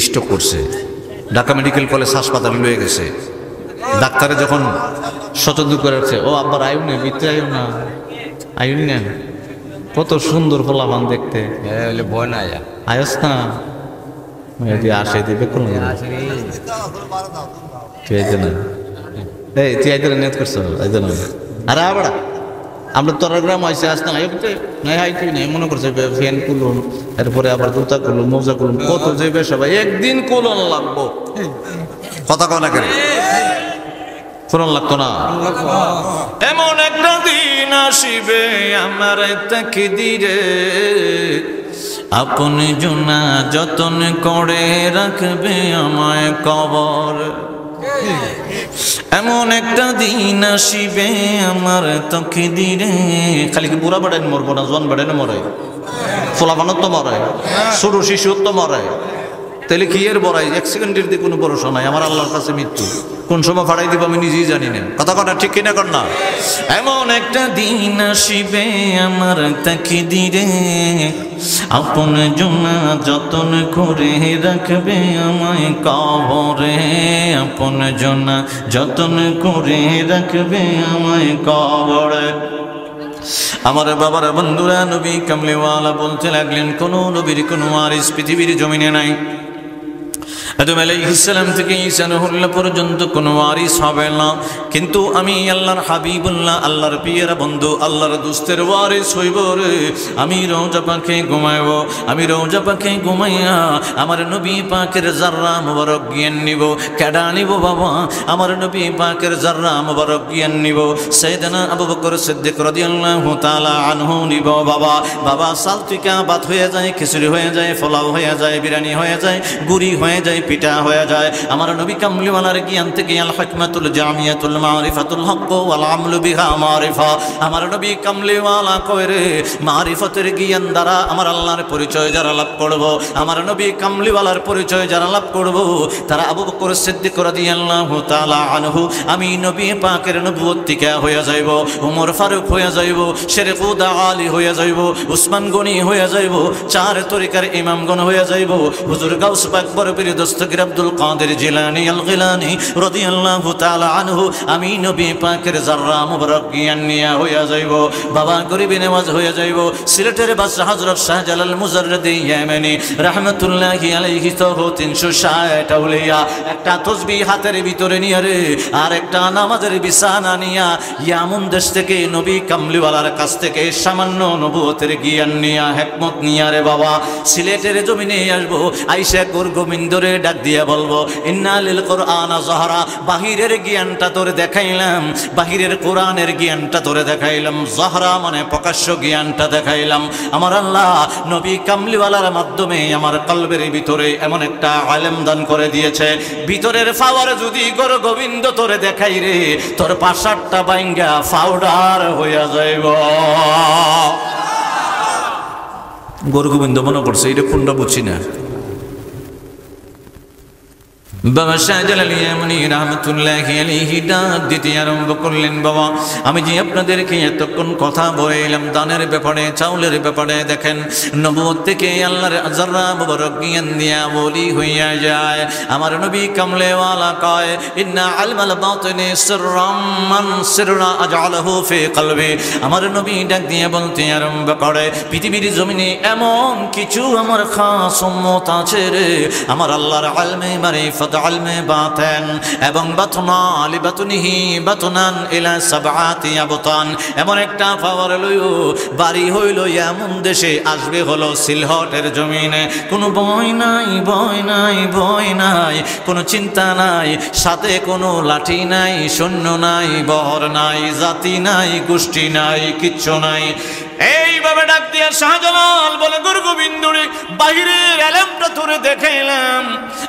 স্টক করছে। ঢাকা মেডিকেল কলেজ হাসপাতালে লয়ে গেছে। ডাক্তারে যখন সচেতন করে রাখছে, ও আব্বার আয়ুন না, ভিতরে আয়ুন না, আয়ুন না, কত সুন্দর ফলাফান দেখতে, ভয় না আয়স না আসে দিবে কোন না। এই তুই আইতে নিয়ত করছো আরে আবড়া আমরা তোর গ্রাম আইসে আসতে নাই হাই তুই নাই মনে করছে ফ্যান কুলুন, এরপরে আবার জুতা কুলুন, মোজা কুলুন, কত যাবে সবাই একদিন কুলন লাগবো। কথা কয় না কেন? কুলন লাগতো না? এমন একটা দিন আসিবে আমার তাকদীরে, আপনি জোনা যতন করে রাখবে আমায় কবর। এমন একটা দিন আসিবে আমার তাকদীরে। খালি কি বুড়া বেড়াই মরবো না, জোয়ান বেড়াই মরে, ফোলাবানত তো মরে, ছোট শিশু তো মরে, তাহলে কি এর বড়াই? 1 সেকেন্ডের দিয়ে কোনো ভরসা নাই। আমার আল্লাহর কাছে মৃত্যু কোন সময় ফাড়াই দিব আমি নিজেই জানি না। কথা কথা ঠিক কিনা কর না? এমন একটা দিন আসিবে আমার তাকদীরে, আপন জনা যতন করে রাখবে আমায় কবরে, আপন জনা যতন করে রাখবে আমায় কবরে। আমার বাবার বন্ধুরা নবী কামলিওয়ালা বলতে লাগলেন, কোন নবীর কোন ওয়ারিস পৃথিবীর জমিনে নাই। আদম আলাইহিস সালাম থেকে ঈসা রুহুল্লাহ পর্যন্ত কোনো ওয়ারিস হবে না, কিন্তু আমি আল্লাহর হাবিবুল্লাহ, আল্লাহর পিয়ারা বন্ধু, আল্লাহর দোস্তের ওয়ারিস হইব রে। আমি রওজা পাকে ঘুমাইব, আমি রওজা পাকে ঘুমাইয়া আমার নবী পাকের জাররা মুবারক জ্ঞান নিব। কেডা নিব বাবা? আমার নবী পাকের জাররা মুবারক জ্ঞান নিব। সাইয়েদনা আবু বকর সিদ্দিক রাদিয়াল্লাহু তাআলা আনহু নিব বাবা। বাবা সালতিকা ভাত হয়ে যায়, খিচুড়ি হয়ে যায়, পোলাও হয়ে যায়, বিরিয়ানি হয়ে যায়, গুড়ি হয়ে যায়, পিঠা হয়ে যায়। আমার নবী কামলিওয়ালার জ্ঞান থেকে আল হিকমাতুল জামিয়াতুল মারিফাতুল হক ওয়াল আমলু বিহা মারিফা। আমার নবী কামলিওয়ালা কয় রে, মারিফতের জ্ঞান দ্বারা আমার আল্লাহর পরিচয় যারা লাভ করব, আমার নবী কামলিওয়ালার পরিচয় যারা লাভ করব, তারা আবু বকর সিদ্দিক রাদিয়াল্লাহু তাআলা আনহু আমি নবী পাকের নবুয়ত টিকা হয়ে যাইব, ওমর ফারুক হয়ে যাইব, শেরে খুদা আলী হয়ে যাইব, উসমান গনি হয়ে যাইব, 4 তরিকার ইমামগণ হয়ে যাইব, হুজুর গাউস পাক বরপীর দস্তগীর আব্দুল কাদের জিলানী আল গিলানী রাদিয়াল্লাহু তাআলা আনহু আমি নবী পাকের জাররা মুবারক জ্ঞান নিয়া হইয়া যাইব। বাবা গরিবে নেওয়াজ হয়ে যাইব। সিলেটের বাদশাহ হযরত শাহজালাল মুজাররিদি ইয়ামানি রাহমাতুল্লাহি আলাইহি সহ 360 আউলিয়া একটা তাসবিহ হাতের ভিতরে নিয়ে রে, আর একটা নামাজের বিছানা নিয়া ইয়ামুন দেশ থেকে নবী কামলিওয়ালার কাছ থেকে সামান্য নবুয়তের জ্ঞান নিয়া হিকমত নিয়া রে বাবা সিলেটের জমিনে আসবো। আইসা গোর গোবিন্দরে ডাক দিয়ে বলবো ইন্না লিল কোরআন জহরা, বাহিরের জ্ঞানটা তোরে দেখাইলাম, বাহিরের কোরআনের জ্ঞানটা তোরে দেখাইলাম, জহরা মানে প্রকাশ্য জ্ঞানটা দেখাইলাম। আমার আল্লাহ নবী কামলিওয়ালার মাধ্যমে আমার কলবের ভিতরে এমন একটা আলেম দান করে দিয়েছে, ভিতরের পাওয়ার যদি গর গোবিন্দ তোরে দেখাই রে, তোর পাশারটা বাইঙ্গা পাউডার হইয়া যাইব। গর গোবিন্দ মনে করছে এটা কোনটা বুঝছি না। বাবা শাহজালাল ইয়ামানি রাহমাতুল্লাহি আলাইহি ডাক দিতে আরম্ভ করলেন, বাবা আমি যে আপনাদেরকে এতক্ষণ কথা বললাম দানের ব্যাপারে, চাউলের ব্যাপারে, দেখেন নবুয়ত থেকে আল্লাহর আজরা মুবারক জ্ঞান দিয়া ওলি হইয়া যায়। আমার নবী কামলেওয়ালা কয় ইন্না আলমাল বাতিনি সিররাম মান সিররা আজআলাহু ফি কলবি। আমার নবী ডাক দিয়ে বলতে আরম্ভ করে পৃথিবীর জমিনে এমন কিছু আমার খাস উম্মত আছে রে, আমার আল্লাহর ইলমে মারিফত আলমে বাতেন এবং বাতনা লিবাতনিহি বাতনান ইলা সাবআতি আবতান, এমন একটা পাওয়ার লইও বাড়ি হইল এমন দেশে আসবে হলো সিলহটের জমিনে। কোনো ভয় নাই, ভয় নাই, ভয় নাই, কোনো চিন্তা নাই, সাথে কোনো লাঠি নাই, সৈন্য নাই, বহর নাই, জাতি নাই, গোষ্ঠী নাই, কিচ্ছু নাই। এইভাবে ডাক দিয়া শাহজালাল বলে গুর গোবিন্দরে বাহিরের এলেমটা তোরে দেখাইলাম,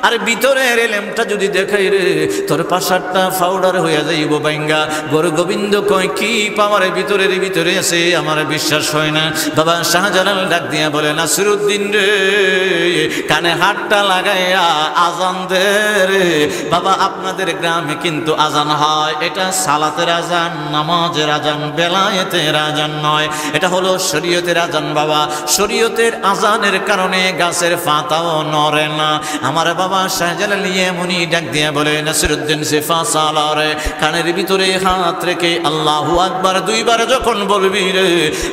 আর ভিতরের এলেমটা যদি দেখাই রে তোর পাশারটা পাউডার হইয়া যাইব বাইঙ্গা। গুর গোবিন্দ কয় কি পাওয়ার ভিতরের ভিতরে আছে আমার বিশ্বাস হয় না। বাবা শাহজালাল ডাক দিয়া বলে নাসিরউদ্দিন রে কানে হাতটা লাগাইয়া আজান দে রে। বাবা আপনাদের গ্রামে কিন্তু আজান হয়, এটা সালাতের আজান, নামাজের আজান, বেলায়েতের আজান নয়, এটা হলো শরীয়তের আজান। বাবা শরীয়তের আজানের কারণে গাছের পাতাও নড়ে না। আমার বাবা শাহজালাল ইয়ামানি ডাক দিয়া বলে নাসিরউদ্দিন সিফা সালারে কানের ভিতরে হাত রেখে আল্লাহু আকবার দুইবার যখন বলবি রে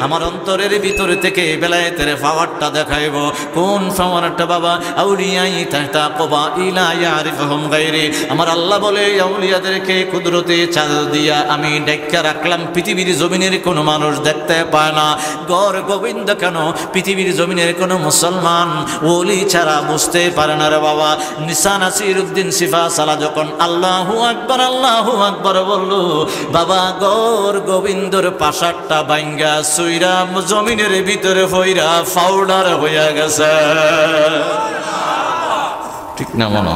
আমার অন্তরের ভিতরে থেকে বেলায়েতের পাওয়ারটা দেখাইব। কোন পাওয়ারটা বাবা? আউলিয়াই তাহতা কবা ইলা ইয়ারিফুহুম গায়রি। আমার আল্লাহ বলে আউলিয়াদেরকে কুদরতে চাঁদ দিয়া আমি ডাক্কা রাখলাম, পৃথিবীর জমিনের কোনো মানুষ দেখতে পায় না। গর গোবিন্দ কেন পৃথিবীর জমিনের কোনো মুসলমান ওলি ছাড়া বুঝতে পারে না রে বাবা। নিসা নাসিরউদ্দিন সিফা সালা যখন আল্লাহু আকবার বলল, বাবা গর গোবিন্দর পাশারটা বাইঙ্গা সুইরা জমিনের ভিতরে ফইরা পাউডার হইয়া গেছে। ঠিক না মনে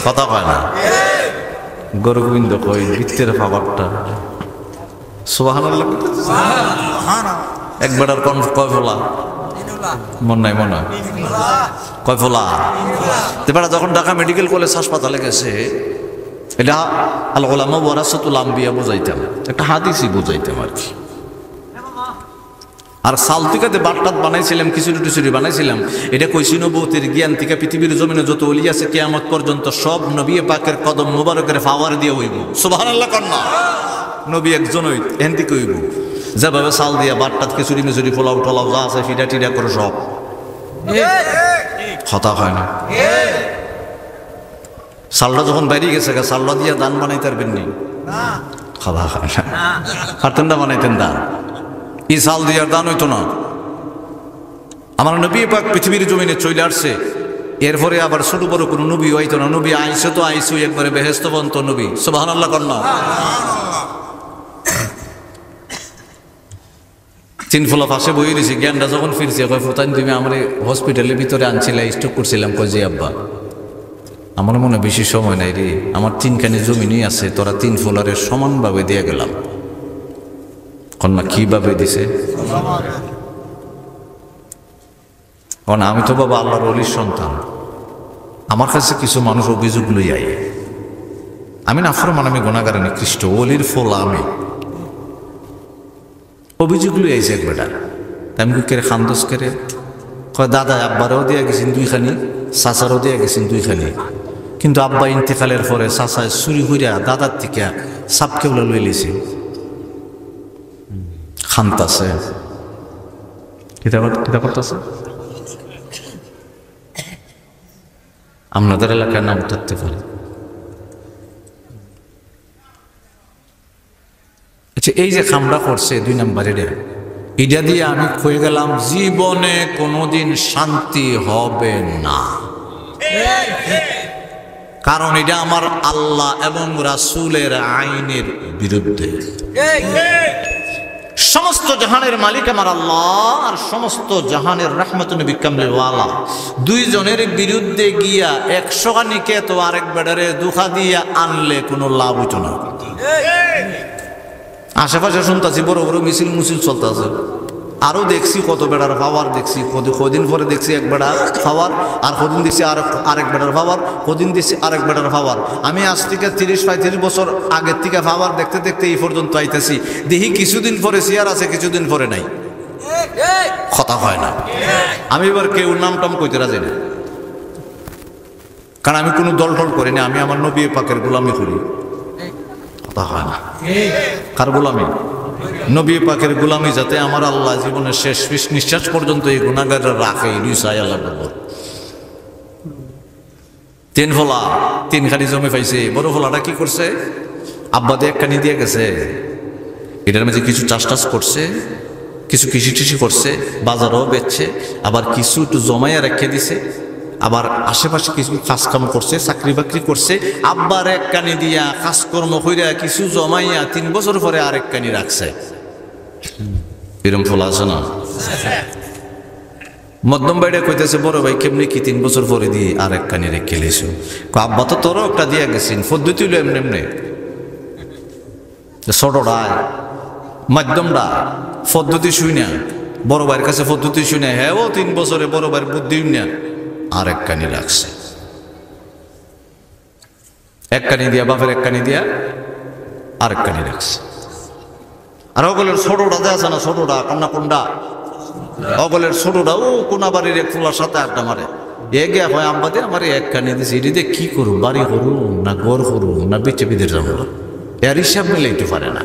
কথা কয় না? গর গোবিন্দ কই ভিতরের পাওয়ারটা সুবহানাল্লাহ। একবার আর কয় ফোলা মন নাই, মনে হয় কয় ফোলা। এবার যখন ঢাকা মেডিকেল কলেজ হাসপাতালে গেছে, এটা আল উলামা ওয়ারাসাতুল আম্বিয়া বুঝাইতাম, একটা হাদিসই বুঝাইতাম আর কি। আর সালতিকাতে বাট্টাত বানাইছিলাম, খিচুড়ি টিচুড়ি বানাইছিলাম। এটা কইছি নবুয়তের জ্ঞান থেকে পৃথিবীর জমিনে যত ওলি আছে কিয়ামত পর্যন্ত সব নবী পাকের কদম মুবারকের পাওয়ার দিয়ে হইব। সুবহানাল্লাহ কন্যা নবী একজনই এখান থেকে হইব। যেভাবে চাল দিয়া বাট্টাত খিচুড়ি মিচুড়ি পোলাও টোলাও যা আছে ফিডা টিডা করে সব হতা হয় না। চালটা যখন বাইরে গেছে চালটা দিয়া দান বানাইতে পারবেন নি? খাওয়া হয় না। পারতেন না বানাইতেন দান, ই চাল দিয়ার দান হইতো না। আমার নবী পাক পৃথিবীর জমিনে চলে আসছে, এরপরে আবার ছোট বড় কোনো নবী হইতো না। নবী আইসে তো আইসু একবারে বেহেস্তবন্ত নবী। সুবহানাল্লাহ কন্যা। 3 ফলা পাশে বই দিছি, জ্ঞানটা যখন ফিরছে কয় ফুতান তুমি আমার হসপিটালের ভিতরে আনছিলা, স্ট্রোক করছিলাম। কয় যে আব্বা আমার মনে বেশি সময় নাই রে, আমার 3খানি জমিনই আছে, তোরা 3 ফলারের সমানভাবে দিয়ে গেলাম। কন্যা কিভাবে দিছে? কারণ আমি তো বাবা আল্লাহর ওলির সন্তান, আমার কাছে কিছু মানুষ অভিযোগ লই আই, আমি নাফরমান, আমি গুনাহগার, নিকৃষ্ট, ওলির ফল আমি। অভিযোগ লই আইছে এক বেটা, আমি কেড়ে খান্দোস কেড়ে কয় দাদা আব্বারও দিয়ে গেছেন 2খানি, চাচারও দিয়ে গেছেন 2খানি, কিন্তু আব্বা ইন্তেকালের পরে চাচায় চুরি করিয়া দাদার থেকে সাপকেগুলো লই লিছে। খান্তাছে কিতা করতেছে? আপনাদের এলাকার নাম থাকতে পারে। আচ্ছা, এই যে খামড়া করছে 2 নম্বরের, এটা দিয়ে আমি কয়ে গেলাম জীবনে কোনোদিন শান্তি হবে না। কারণ এটা আমার আল্লাহ এবং রাসূলের আইনের বিরুদ্ধে। সমস্ত জাহানের মালিক আমার আল্লাহ আর সমস্ত জাহানের রাহমাতুন বিকামলিল ওয়ালা দুইজনের বিরুদ্ধে গিয়া 100 খানিকে তো আরেক বেডারে দুখা দিয়া আনলে কোনো লাভ হইতো না। আশেপাশে শুনতেছি বড় বড় মিছিল মুছিল চলতেছে, আরো দেখছি কত বেড়ার পাওয়ার দেখছি, কদিন পরে দেখছি এক বেড়ার পাওয়ার, আর কদিন দেখছি আরেক বেড়ার পাওয়ার, কদিন দেখছি আরেক বেড়ার পাওয়ার। আমি আজ থেকে 30-35 বছর আগের থেকে পাওয়ার দেখতে দেখতে এই পর্যন্ত আইতেছি, দেখি কিছুদিন পরে চেয়ার আছে, কিছুদিন পরে নাই, কথা হয় না। আমি এবার কেউ নাম টাম কইতে রাজি না, কারণ আমি কোনো দল টল করি না, আমি আমার নবী পাকের গোলামি করি, কথা হয় না। কার গোলামি? নবী পাকের গোলামি, যাতে আমার আল্লাহ জীবনের শেষ নিঃশ্বাস পর্যন্ত এই গুনাহগাররা রাখে, চাই আল্লাহ বলব। 3 ফলা 3 খানি জমি পাইছে, বড় ফলাটা কি করছে? আব্বাদে 1 কানি দিয়ে গেছে, এটার মধ্যে কিছু চাষ টাস করছে, কিছু কৃষি টিষি করছে, বাজারও বেচছে, আবার কিছু একটু জমাইয়া রেখে দিছে, আবার আশেপাশে কিছু কাজকাম করছে, চাকরি বাকরি করছে। আব্বার 1 কানি দিয়া কাজকর্ম কইরা কিছু জমাইয়া 3 বছর পরে আরেক কানি রাখছে। এরকম ফল আছে না? মধ্যম ভাইটা কইতেছে, বড় ভাই কেমনি কি 3 বছর পরে দিয়ে আরেক কানি রেখে লেছো? আব্বা তো তোরও একটা দিয়া গেছেন, পদ্ধতি হলো এমনি এমনি। ছোটটা মাধ্যমটা পদ্ধতি শুই না, বড় ভাইয়ের কাছে পদ্ধতি শুই না, হ্যাঁ ও 3 বছরে বড় ভাইয়ের বুদ্ধি না আরেক কানি রাখছে। 1 কানি দিয়া বাপের 1 কানি দিয়া আরেক কানি রাখছে। আর অগলের ছোটটা যে আছে না, ছোটটা কন্যা কোনটা, অগলের ছোটটা ও কোনা বাড়ির এক ফুলার সাথে আড্ডা মারে, এ গিয়া হয় আম্বাদে আমার 1 কানি দিছে, এটিতে কি করুন, বাড়ি করুন না ঘর করুন না বেঁচে বিদের যাবো, এর হিসাব মিলাইতে পারে না।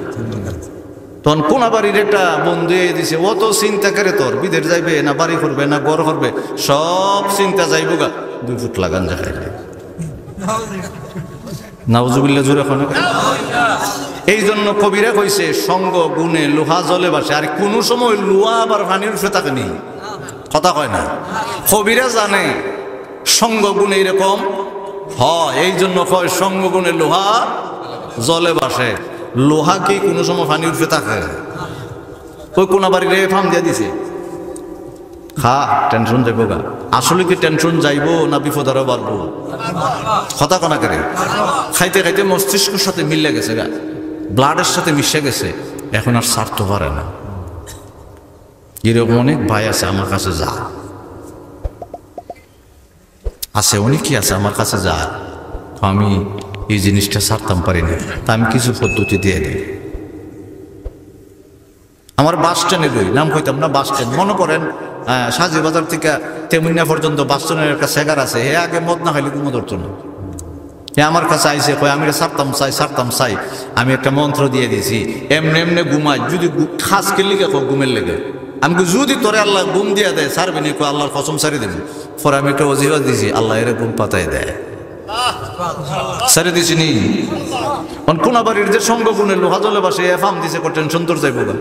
তখন কোনা বাড়ির একটা বন্ধু দিছে, ও তো চিন্তা করে তোর বিদের যাইবে না বাড়ি করবে না ঘর করবে, সব চিন্তা যাইব গা 2 ফুট লাগান যায়। নাউজুবিল্লাহ জোরে এখন। এই জন্য কবিরা কইছে, সঙ্গ গুণে লোহা জলে বাসে। আর কোনো সময় লোহা আবার পানির উঠে থাকে নি, কথা কয় না। কবিরা জানে সঙ্গ গুণে এরকম হয়, এই জন্য কয় সঙ্গ গুণে লোহা জলে বাসে। লোহা কি কোনো সময় পানি উঠে থাকে? ওই কোনা বাড়িরে ফার্ম দিয়ে দিছে, খা টেনশন যাইব গা। আসলে কি টেনশন যাইব না বিপদ আরো বাড়বো? কথা কনা করে খাইতে খাইতে মস্তিষ্কের সাথে মিলে গেছে গা, ব্লাডের সাথে মিশে গেছে, এখন আর ছাড়তে পারে না। এরকম অনেক ভাই আছে আমার কাছে, যা আছে অনেকই আছে আমার কাছে, যা আমি এই জিনিসটা ছাড়তাম পারি না, তা আমি কিছু পদ্ধতি দিয়ে দিই। আমার বাস স্ট্যান্ডে বই, নাম কইতাম না, বাস স্ট্যান্ড মনে করেন সাজি বাজার থেকে তেমুনিয়া পর্যন্ত বাস স্ট্যান্ডের একটা সেগার আছে, হে আগে মদ না খাইলে ঘুমো ধরতো না। হে আমার কাছে আইসে, কয় আমি ছাড়তাম চাই, আমি একটা মন্ত্র দিয়ে দিয়েছি, এমনি এমনি ঘুমাই, যদি খাস খেললি কে ঘুমের লেগে, আমি যদি তোরে আল্লাহ ঘুম দিয়ে দেয় ছাড়বি নি, আল্লাহর কসম ছাড়ি দেবেন। পরে আমি একটা অজিফা দিয়েছি, আল্লাহ এর ঘুম পাতায় দেয়, ছেড়ে দিছি নি। কোনা বাড়ির যে সঙ্গ গুণে লোহা জলে বাসে ফার্ম দিছে, টেনশন তোর যাইব গা।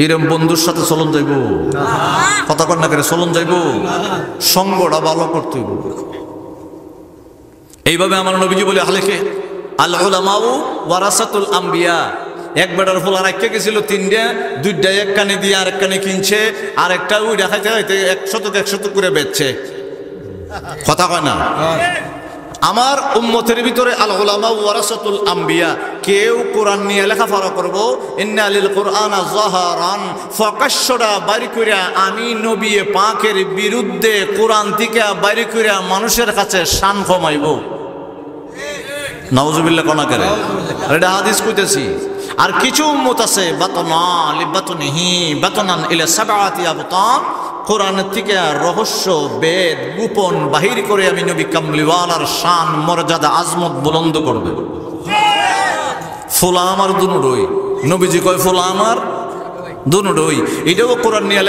এরম বন্ধুর সাথে চলন যাইব, কথা কন্যা করে চলন যাইব, সঙ্গটা ভালো করতে হইব। এইভাবে আমার নবীজি বলে, আলেখে আল উলামাউ ওয়ারাসাতুল আম্বিয়া। 1 বেটার ফুল আর একটা গেছিল 3টা, 2টা 1 কানে দিয়ে আরেক কানে কিনছে, আর একটা ওই দেখাইতে হইতে 100 করে বেচছে, কথা কয় না। আমার উম্মতের ভিতরে আল উলামা ওয়ারাসাতুল আম্বিয়া, কেউ কোরআন নিয়ে লেখাপড়া করব, ইন্না লিল কুরআনা যাহারান, প্রকাশ্যটা বাইর কইরা আমি নবী পাকের বিরুদ্ধে কোরআন থেকে বাইর কইরা মানুষের কাছে শান কমাইব। নাউজুবিল্লাহ কোনা করে, এটা হাদিস কইতেছি। আর কিছু উম্মত আছে বাতনা লিবাতনিহি বাতনান ইলা সাবআতি আবতান, কোরআনের থেকে রহস্য বেদ গোপন বাহির করে আমি নবী কামলিওয়ালার শান মর্যাদা আজমত বুলন্দ করবে। ফুলা আমার দুনুরই, নবীজি কয় ফুলা আমার দুনোই এটাও কোরআন নিয়ে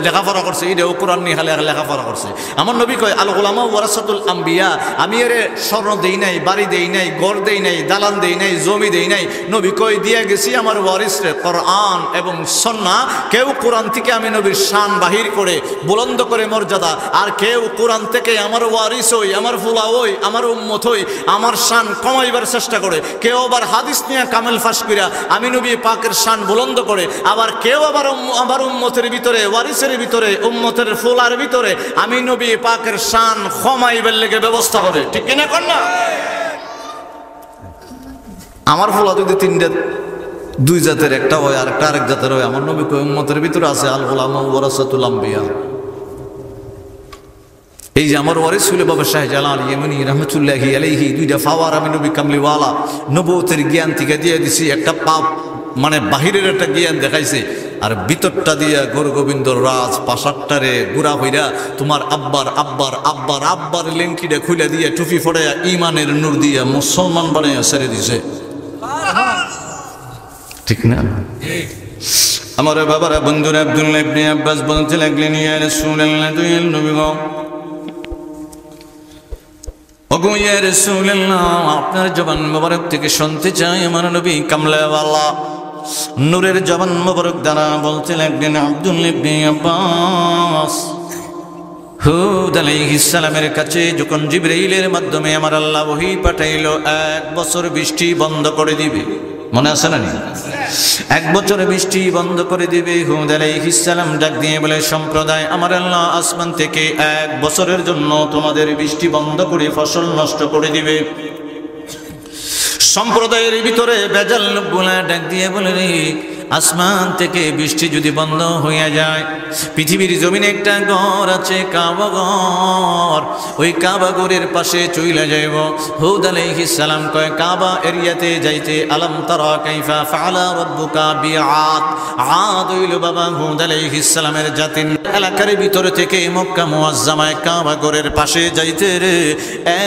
লেখাপড়া করছে, এটাও কোরআন নিয়ে লেখাপড়া করছে। আমার নবী কয় আল উলামা ওয়ারাসাতুল আম্বিয়া, আমি এর স্বর্ণ দেই নাই, বাড়ি দেই নাই, ঘর দেই নাই, দালান দেই নাই, জমি দেই নাই। নবী কয় দিয়া গেছি আমার ওয়ারিসরে কোরআন এবং সুন্নাহ। কেউ কোরআন থেকে আমি নবীর শান বাহির করে বুলন্দ করে মর্যাদা, আর কেউ কোরআন থেকে আমার ওয়ারিস হই, আমার ফুলা হই, আমার উম্মত হই, আমার শান কমাইবার চেষ্টা করে। কেউ আবার হাদিস নিয়ে কামেল ফাঁস কইরা আমি নবী পাকের শান বুলন্দ করে, আবার কেউ আবার আমার উম্মতের ভিতরে, ওয়ারিসের ভিতরে, উম্মতের ফুলার ভিতরে আমি নবী পাকের শান কমাইবার লেগে ব্যবস্থা করে। ঠিক কিনা কর না? আমার ফুলা যদি তিনটে, দুই জাতের একটা হয় আর একটা আরেক জাতের হয়, আমার নবী উম্মতের ভিতরে আছে আল উলামা ওয়ারাসাতুল আম্বিয়া। এই যে আমার ওয়ারিস ছিল বাবা শাহজালাল ইয়েমানি রহমতুল্লাহি আলাইহি, দুইটা ফাওয়ার আমি নবী কামলিওয়ালা নবুয়তের জ্ঞান থেকে দিয়ে দিছি। একটা পাপ মানে বাহিরের একটা জ্ঞান দেখাইছে, আর ভিতরটা দিয়া গুরু গোবিন্দর রাজ পাশাটারে গুড়া হইরা তোমার আব্বার আব্বার আব্বার আব্বার লেঙ্কিটা খুলে দিয়ে টুপি ফড়াইয়া ইমানের নূর দিয়া মুসলমান বানাইয়া ছেড়ে দিছে। ঠিক না? আমার বাবারা বন্ধুরা আব্দুল্লাহ ইবনে আব্বাস বলতে লাগলেন, ইয়া রাসূলুল্লাহ, দয়াল নবী গো, ওগো ইয়া রাসূলুল্লাহ, আপনার জবান মোবারক থেকে শুনতে চাই আমার নবী কামলাওয়ালা নূরের জবান মোবারক দ্বারা বলতে লাগলেন, আব্দুল্লাহ ইবনে আব্বাস, হুদ আলাইহিস সালামের কাছে যখন জিবরাইলের মাধ্যমে আমার আল্লাহ ওহী পাঠাইলো 1 বছর বৃষ্টি বন্ধ করে দিবে, মনে আছে না? 1 বছর বৃষ্টি বন্ধ করে দিবে। হুদ আলাইহিস সালাম ডাক দিয়ে বলে, সম্প্রদায়, আমার আল্লাহ আসমান থেকে 1 বছরের জন্য তোমাদের বৃষ্টি বন্ধ করে ফসল নষ্ট করে দিবে। সম্প্রদায়ের ভিতরে বেজাল লোকগুলা ডাক দিয়ে বলে, রে আসমান থেকে বৃষ্টি যদি বন্ধ হইয়া যায়, পৃথিবীর জমিনে একটা ঘর আছে কাবা ঘর, ওই কাবা ঘরের পাশে চইলা যাইব। হুদ আলাইহিস সালাম কয়, কাবা এরিয়াতে যাইতে আলাম তারা কাইফা ফাআলা রাব্বুকা বিআদ। আদ হইল বাবা হুদ আলাইহিস সালামের জাতির এলাকার ভিতরে থেকে মক্কা মুআজ্জামায় কাবা ঘরের পাশে যাইতে রে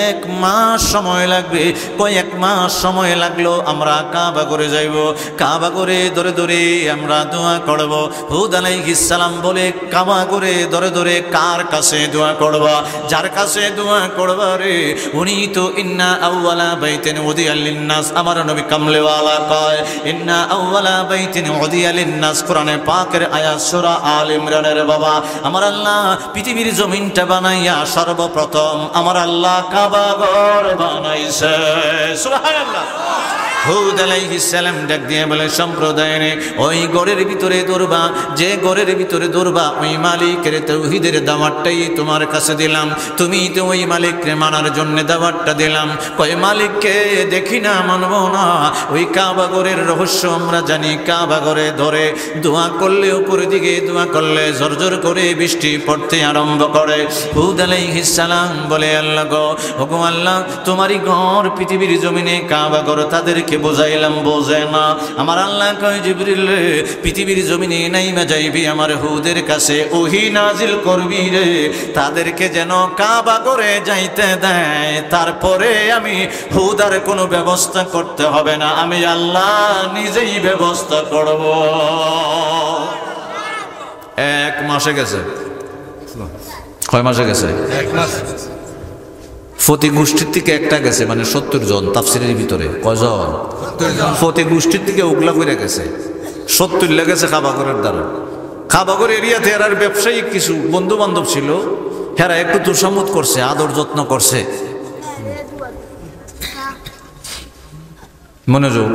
1 মাস সময় লাগবে। কয় 1 মাস সময় লাগলো, আমরা কাবা ঘরে যাইব, কাবা ঘরে ধরে ধরে আমরা দোয়া করব। হুদ আলাইহিস সালাম বলে, কাবা করে ধরে ধরে কার কাছে দোয়া করবা? যার কাছে দোয়া করবা রে উনি তো ইন্না আউওয়ালা বাইতিন উদিয়া লিন-নাস, আমার নবী কামলেওয়ালা কয়, ইন্না আউওয়ালা বাইতিন উদিয়া লিন-নাস, কোরআনে পাকের আয়াত সূরা আল ইমরানের বাবা। আমার আল্লাহ পৃথিবীর জমিনটা বানাইয়া সর্বপ্রথম আমার আল্লাহ কাবা ঘর বানাইছে। সুবহানাল্লাহ। হুদ আলাইহিস সালাম ডাক দিয়ে বলে, সম্প্রদায়, ওই ঘরের ভিতরে দৌড়বা, যে ঘরের ভিতরে দৌড়বা ওই মালিকের তাওহীদের দাওয়াতটাই তোমার কাছে দিলাম, তুমি তো ওই মালিককে মানার জন্য দাওয়াতটা দিলাম। কয় মালিককে দেখি না, মানব না। ওই কাবা ঘরের রহস্য আমরা জানি, কাবা ঘরে ধরে দোয়া করলে উপরের দিকে দোয়া করলে ঝরঝর করে বৃষ্টি পড়তে আরম্ভ করে। হুদ আলাইহিস সালাম বলে, আল্লাহ গো, ওগো আল্লাহ, তোমারই ঘর পৃথিবীর জমিনে কাবা ঘর, তাদেরকে বুঝাইলাম বোঝে না। আমার আল্লাহ কয়, জিবরিল রে, পৃথিবীর জমিনে নাইমা যাইবি আমার হুদের কাছে, ওহী নাজিল করবি রে, তাদেরকে যেন কাবা করে যাইতে দেয়। তারপরে আমি হুদার কোনো ব্যবস্থা করতে হবে না, আমি আল্লাহ নিজেই ব্যবস্থা করব। 1 মাসে গেছে। কয় মাসে গেছে? 1 মাস। ফতি গোষ্ঠীর থেকে একটা গেছে, মানে 70 জন তাফসীরের ভিতরে। কয়জন? 70 জন। ফতি গোষ্ঠীর থেকে উগলা করে গেছে, 70 লেগেছে কাবাগরের দ্বারা। কাবাগর এরিয়াতে এরার ব্যবসায়িক কিছু বন্ধু বান্ধব ছিল, হেরা একটু তুষামত করছে, আদর যত্ন করছে। মনোযোগ,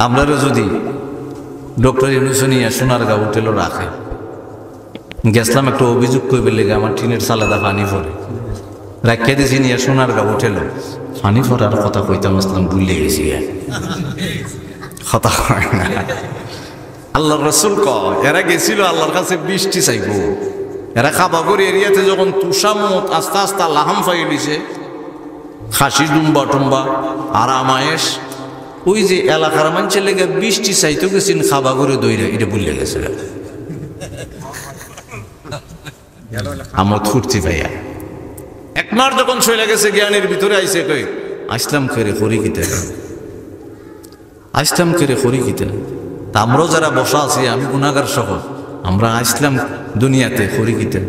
আমরা যদি ডক্টর ইউনুস নিয়ে সোনারগাঁও হোটেল রাখে, গেছিলাম একটা অভিযোগ করবে লেগে, আমার টিনের সালাদা পানি পড়ে, রাখিয়ে দিয়েছি নিয়ে সোনারগাঁও হোটেল, পানি পড়ার কথা কইতাম আসলাম, ভুলে গেছি। কথা হয় না। আল্লাহর রাসূল কয়, এরা গেছিল আল্লাহর কাছে বৃষ্টি চাইব। এরা কাবাগর এরিয়াতে যখন তুষামত আস্তে আস্তে আল্লাহ হাম পাই দিছে, খাসি ডুম্বা টুম্বা আরামায়েশ, ওই যে এলাকার মানুষের লেগে বৃষ্টি চাইতে গেছেন কাবাগরে দইরা, এটা ভুলে গেছে। আমার ফুর্তি ভাইয়া 1 মাস যখন চলে গেছে, জ্ঞানের ভিতরে আইসে কই, আসলাম করে করি কিতে, আসলাম করে করি কিতে, তা আমরাও যারা বসা আছি, আমি গুনাহগার সহ, আমরা আসলাম দুনিয়াতে খরিকিতে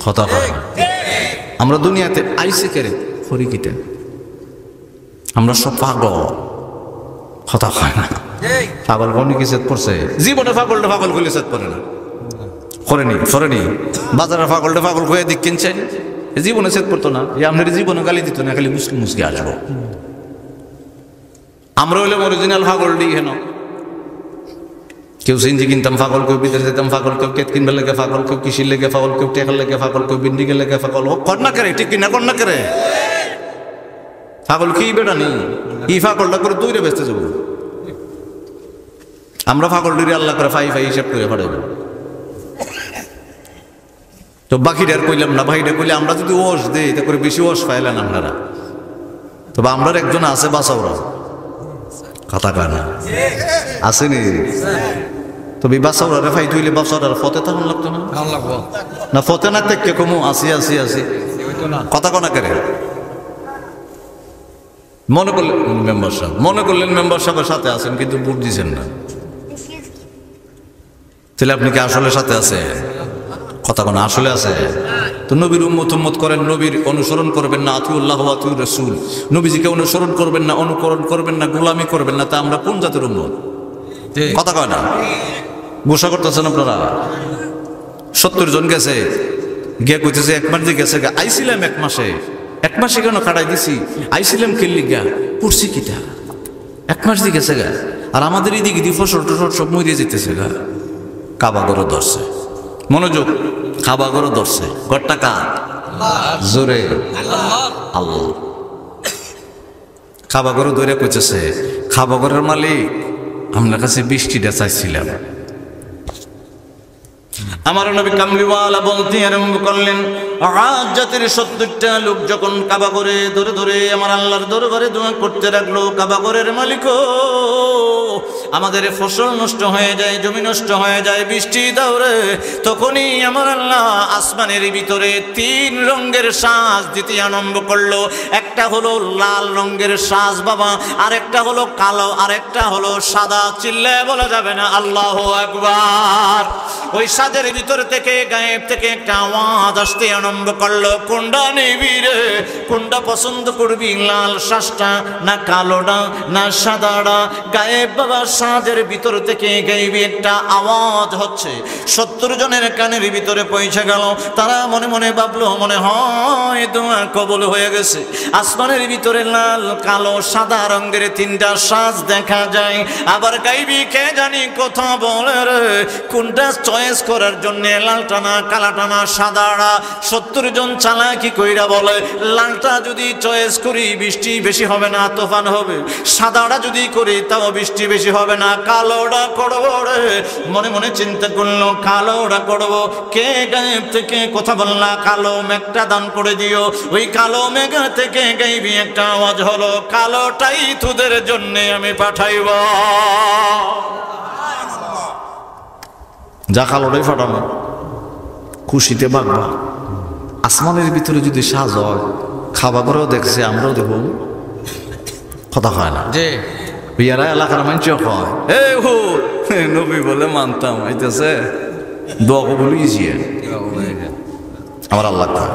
কথা হয়। আমরা দুনিয়াতে আইসে কেড়ে খরিকিতে, আমরা সব পাগল কথা হয় না। পাগল কোন কি সেট পড়ছে জীবনে? পাগলটা পাগল করলে সেট পড়ে না, করেনি বাজারে পাগলটা পাগল হয়ে দিক কিনছেন, জীবনে সেট পড়তো না। আপনার জীবনে গালি দিত না, খালি মুসকে আসবো। আমরা হইলে অরিজিনাল পাগল দিই হেন, কেউ সিঞ্জি কিনতাম পাগল, কেউ বিদেশ যেতাম পাগল, কেউ কেত কিনবার লেগে পাগল, কেউ কৃষির লেগে পাগল, কেউ টেকার লেগে পাগল, কেউ বিন্ডিকের লেগে পাগল। ও কন্যা করে ঠিক কিনা কন্যা করে পাগল কি বেটা নেই, ই পাগলটা করে দৌড়ে বেঁচতে যাবো। আমরা পাগল ডিরে আল্লাহ করে ফাই হিসাব করে ফাটাইব। তো বাকিটার কইলাম না, বাকিটা কইলে আমরা যদি ওষ দেই তা করে বেশি ওষ পাইলেন আপনারা। তবে আমরা একজন আছে বাসাওরা কথা কয় না, আসেনি? তবে বাসাওরা ফাই তুইলে বাসাওরা ফতে তখন লাগতো না, না ফতে না থেকে কমু আসি কথা কনা করে মনে করলেন মেম্বার সাহেবের সাথে আছেন, কিন্তু ভোট দিচ্ছেন না, তাহলে আপনি কি আসলে সাথে আছে? কথা কোন আসলে আছে? তো নবীর উম্মত করেন, নবীর অনুসরণ করবেন না, আতিউল্লাহ ওয়া আতিউর রাসূল, নবীজিকে অনুসরণ করবেন না, অনুকরণ করবেন না, গোলামি করবেন না। তা আমরা কোন জাতের উম্মত? কথা কয় না, গোসা করতেছেন আপনারা। 70 জন গেছে, গিয়ে কইতেছে এক মাস দিয়ে গেছে, আইছিলাম এক মাসে কেন কাটাই দিছি, আইছিলাম কিল্লি গা পড়ছি কিটা, 1 মাস দিয়ে গেছে গা। আর আমাদের এদিকে দিয়ে ফসল টসল সব মরিয়ে যেতেছে গা। কাবাগরও ধরছে, মনোযোগ, কাবাগরও ধরছে। ঘরটা কার? জোরে আল্লাহ। কাবাগরও ধরে কইতেছে, কাবাগরের মালিক আপনার কাছে বৃষ্টিটা চাইছিলাম। আমার নবী কামলিওয়ালা বলতে আরম্ভ করলেন, আজ জাতির 70টা লোক যখন কাবা করে ধরে ধরে আমার আল্লাহর দরবারে দোয়া করতে লাগলো, কাবা ঘরের মালিক আমাদের ফসল নষ্ট হয়ে যায়, জমি নষ্ট হয়ে যায়, বৃষ্টি দাও রে। তখনই আমার আল্লাহ আসমানের ভিতরে 3 রঙের সাজ দিতে আরম্ভ করলো। একটা হলো লাল রঙের সাজ বাবা, আরেকটা হলো কালো, আরেকটা হলো সাদা। চিল্লায় বলা যাবে না আল্লাহু আকবার। ওই সাজের ভিতর থেকে গায়েব থেকে একটা আওয়াজ আসতে আরম্ভ করলো, কোনটা নিবি রে, কোনটা পছন্দ করবি, লাল সাজটা না কালোটা না সাদাটা? গায়েব বাবা সাজের ভিতর থেকে গায়েবী একটা আওয়াজ হচ্ছে। 70 জনের কানের ভিতরে পৌঁছে গেল। তারা মনে মনে ভাবলো, মনে হয় দোয়া কবুল হয়ে গেছে। আসমানের ভিতরে লাল কালো সাদা রঙের 3টা সাজ দেখা যায়। আবার গায়েবী কে জানি কথা বলে রে, কোনটা চয়েস করার জন্য, লালটা না কালাটা না সাদাটা? 70 জন চালাকি কইরা বলে, লালটা যদি চয়েস করি বৃষ্টি বেশি হবে না, তুফান হবে। সাদাটা যদি করি তাও বৃষ্টি বেশি হবে না, কালোটা করবো রে। মনে মনে চিন্তা করলো, কালোটা করবো। কে গায়েব থেকে কথা বললা, কালো মেঘটা দান করে দিও। ওই কালো মেঘ থেকে গাইবি একটা আওয়াজ হলো, কালোটাই তোদের জন্য আমি পাঠাইব। যা কালোটাই ফাটানো, খুশিতে বাগবা। আসমানের ভিতরে যদি সাজ হয়, খাবা করেও দেখছে, আমরাও দেখব। কথা হয় না যে বিয়ারা এলাকার মানুষ হয়, নবী বলে মানতাম, আইতেছে দোয়া কবুল ইজিয়ে আমার আল্লাহ কয়,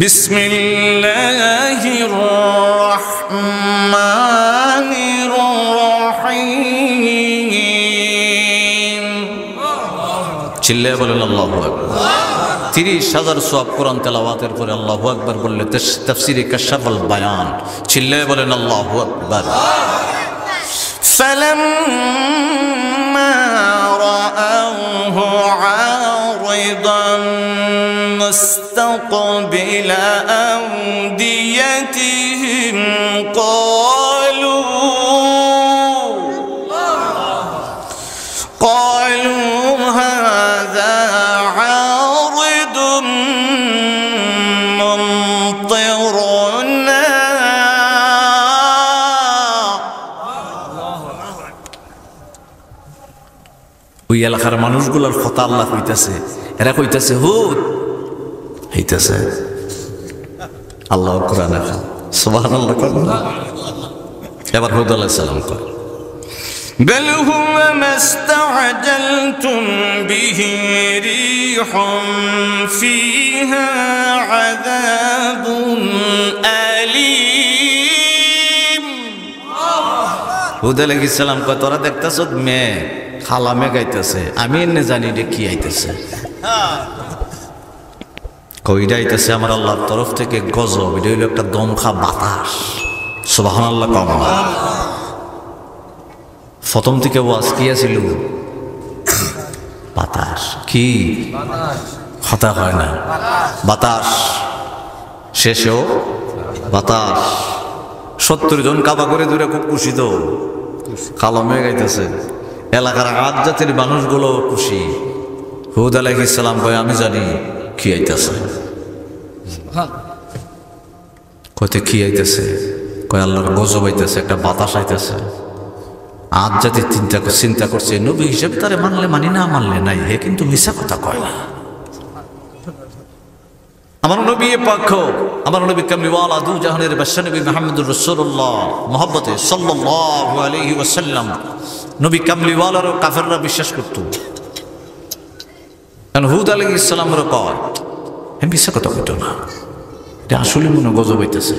বিসমিল্লাহির রহমানির রহিম। চিল্লায় বলেন আল্লাহু আকবার। 30,000 সওয়াব কোরআন তেলাওয়াতের পরে আল্লাহু আকবার বললে তাফসীরে কাশফুল বায়ান। চিল্লায় বলেন আল্লাহু আকবার। فلما رأوه عارضا مستقبل أوديتهم قالوا هذا عارض ممطرنا ওই এলাকার মানুষগুলোর কথা আল্লাহ কইতাছে, এরা কইতাছে হুদ হইতাছে। আল্লাহ কোরআনে সুবহানাল্লাহ করেন। এবার হুদ আলাইহিস সালাম কয়, بل هو ما استعجلتم به ريح فيها عذاب أليم হুদ আলাইহিস সালাম কয় তোরা দেখতাছ মে খালা মে গাইতেছে আমি এনে জানি রে কি আইতেছে কইটা আইতেছে আমার আল্লাহর তরফ থেকে গজব এটা হইল একটা দমখা বাতাস সুবহানাল্লাহ কওয়া প্রথম থেকে ওয়াজ কি আছিল বাতাস কি কথা হয় না বাতাস শেষেও বাতাস 70 জন কাবা করে দূরে খুব খুশি তো কালামে গাইতেছে এলাকার আদ জাতির মানুষগুলো খুশি হুদ আলাইহিস সালাম কয় আমি জানি কি আইতেছে কইতে কি আইতেছে কয় আল্লাহর গজব আইতেছে একটা বাতাস আইতেছে আজ জাতি চিন্তা করছে নবী হিসেবে তারে মানলে মানি না মানলে নাই হে কিন্তু মিশা কথা কয় না আমার নবী পাক আমার নবী কামলিওয়ালা দু জাহানের বাদশা নবী মুহাম্মদুর রাসূলুল্লাহ মুহাব্বতে সাল্লাল্লাহু আলাইহি ওয়াসাল্লাম নবী কামলিওয়ালার কাফেররা বিশ্বাস করত কারণ হুদ আলাইহিস সালামের কয় হে মিশা কথা কইতো না এটা আসলে মনে গজব হইতেছে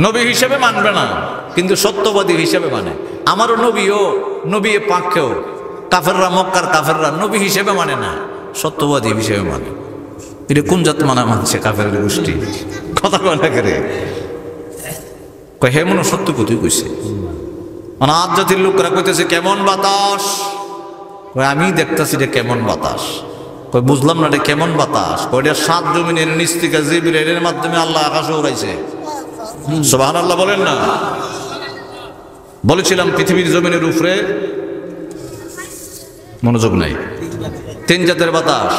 নবী হিসেবে মানবে না কিন্তু সত্যবাদী হিসেবে মানে আমারও নবী পাককেও কাফেররা মক্কার কাফেররা নবী হিসেবে মানে না সত্যবাদী হিসেবে মানে এটা কোন জাত মানা মানছে কাফের গোষ্ঠী কথা কয় না করে কয় হে মনে সত্য কথাই কইছে মানে আজ জাতির লোকরা কইতেছে কেমন বাতাস কয় আমি দেখতেছি যে কেমন বাতাস কয় বুঝলাম না এটা কেমন বাতাস কয় এটা 7 জমিনের নিচ থেকে জিবরাইলের মাধ্যমে আল্লাহ আকাশে উড়াইছে সুবহানাল্লাহ বলেন না বলেছিলাম পৃথিবীর জমিনের উপরে মনোযোগ নাই 3 জাতের বাতাস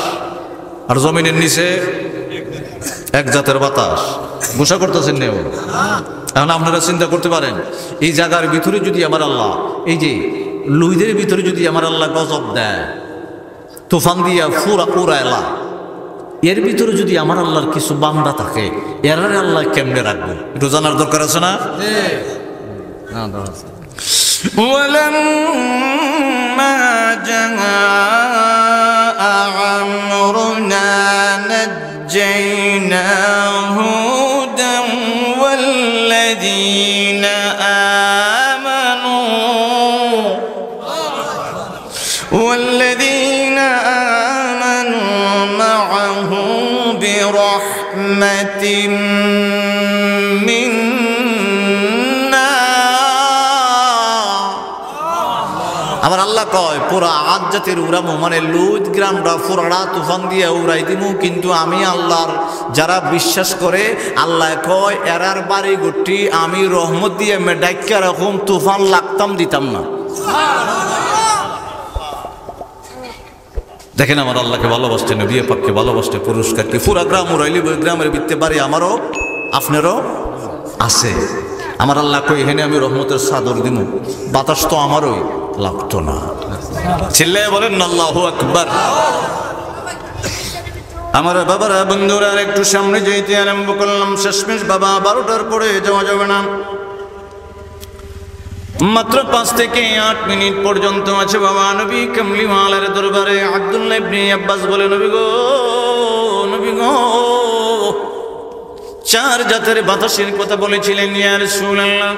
আর জমিনের নিচে 1 জাতের বাতাস গোসা করতেছেন নেও এখন আপনারা চিন্তা করতে পারেন এই জায়গার ভিতরে যদি আমার আল্লাহ এই যে লুইদের ভিতরে যদি আমার আল্লাহ গজব দেয় তুফান দিয়া পুরা এলা এর ভিতরে যদি আমার আল্লাহর কিছু বান্দা থাকে এরারে আল্লাহ কেমনে রাখবে একটু জানার দরকার আছে না ولما جاء أمرنا نجينا هودا والذين آمنوا معه برحمة আমার আল্লাহ কয় পুরা আদ জাতির উড়ামো মানে লুদ গ্রামটা পুরাটা তুফান দিয়ে উড়াই দিমু কিন্তু আমি আল্লাহর যারা বিশ্বাস করে আল্লাহ কয় এরার বাড়ি গুটি আমি রহমত দিয়ে ডাক্কা রকম তুফান লাগতাম দিতাম না দেখেন আমার আল্লাহকে ভালোবাসতে নবী পাককে ভালোবাসতে পুরস্কার কি পুরা গ্রাম উড়াইলি গ্রামের ভিত্তে পারি আমারও আপনারও আছে আমার আল্লাহ কই এখানে আমি রহমতের চাদর দিমু বাতাস তো আমারই লাগতো না চিল্লায় বলেন আল্লাহু আকবার আমার বাবারা বন্ধুরা একটু সামনে যেতে আরম্ভ করলাম শেষমেশ বাবা 12টার পরে যাওয়া যাবে না মাত্র 5 থেকে 8 মিনিট পর্যন্ত আছে বাবা নবী কামলিওয়ালার দরবারে আব্দুল্লাহ ইবনে আব্বাস বলে নবী গো 4 জাতের বাতাসের কথা বলেছিলেন ইয়া রাসূলুল্লাহ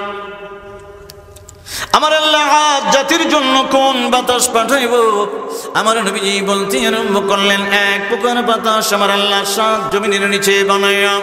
আমার আল্লাহ জাতির জন্য কোন বাতাস পাঠাইব আমার নবীজি বলতে আরম্ভ করলেন এক প্রকার বাতাস আমার আল্লাহ 7 জমিনের নিচে বানায়া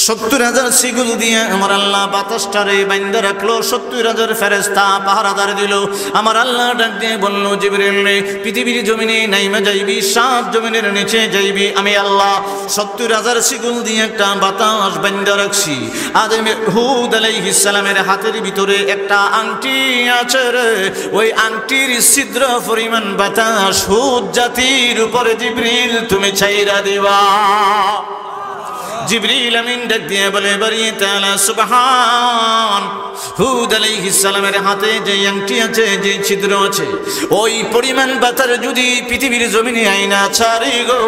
70,000 সিগুল দিয়ে আমার আল্লাহ বাতাসটারে বাইন্ধা রাখলো 70,000 ফেরেশতা পাহারাদার দিল আমার আল্লাহ ডাক দিয়ে বলল জিবরিল রে পৃথিবীর জমিনে নাইমা যাইবি 7 জমিনের নিচে যাইবি আমি আল্লাহ 70,000 সিগুল দিয়ে একটা বাতাস বাইন্ধা রাখছি আদম হুদ আলাইহিস সালামের হাতের ভিতরে একটা আংটি আছে রে ওই আংটির ছিদ্র পরিমাণ বাতাস হুদ জাতির উপরে জিবরিল তুমি ছাইরা দিবা জিবরিল আমিন ডাক দিয়ে বলে বাড়ি তাআলা সুবহান হুদ আলাইহিস সালামের হাতে যে আংটি আছে, যে ছিদ্র আছে, ওই পরিমাণ বাতাস যদি পৃথিবীর জমিনে আইনা ছাড়ে গো,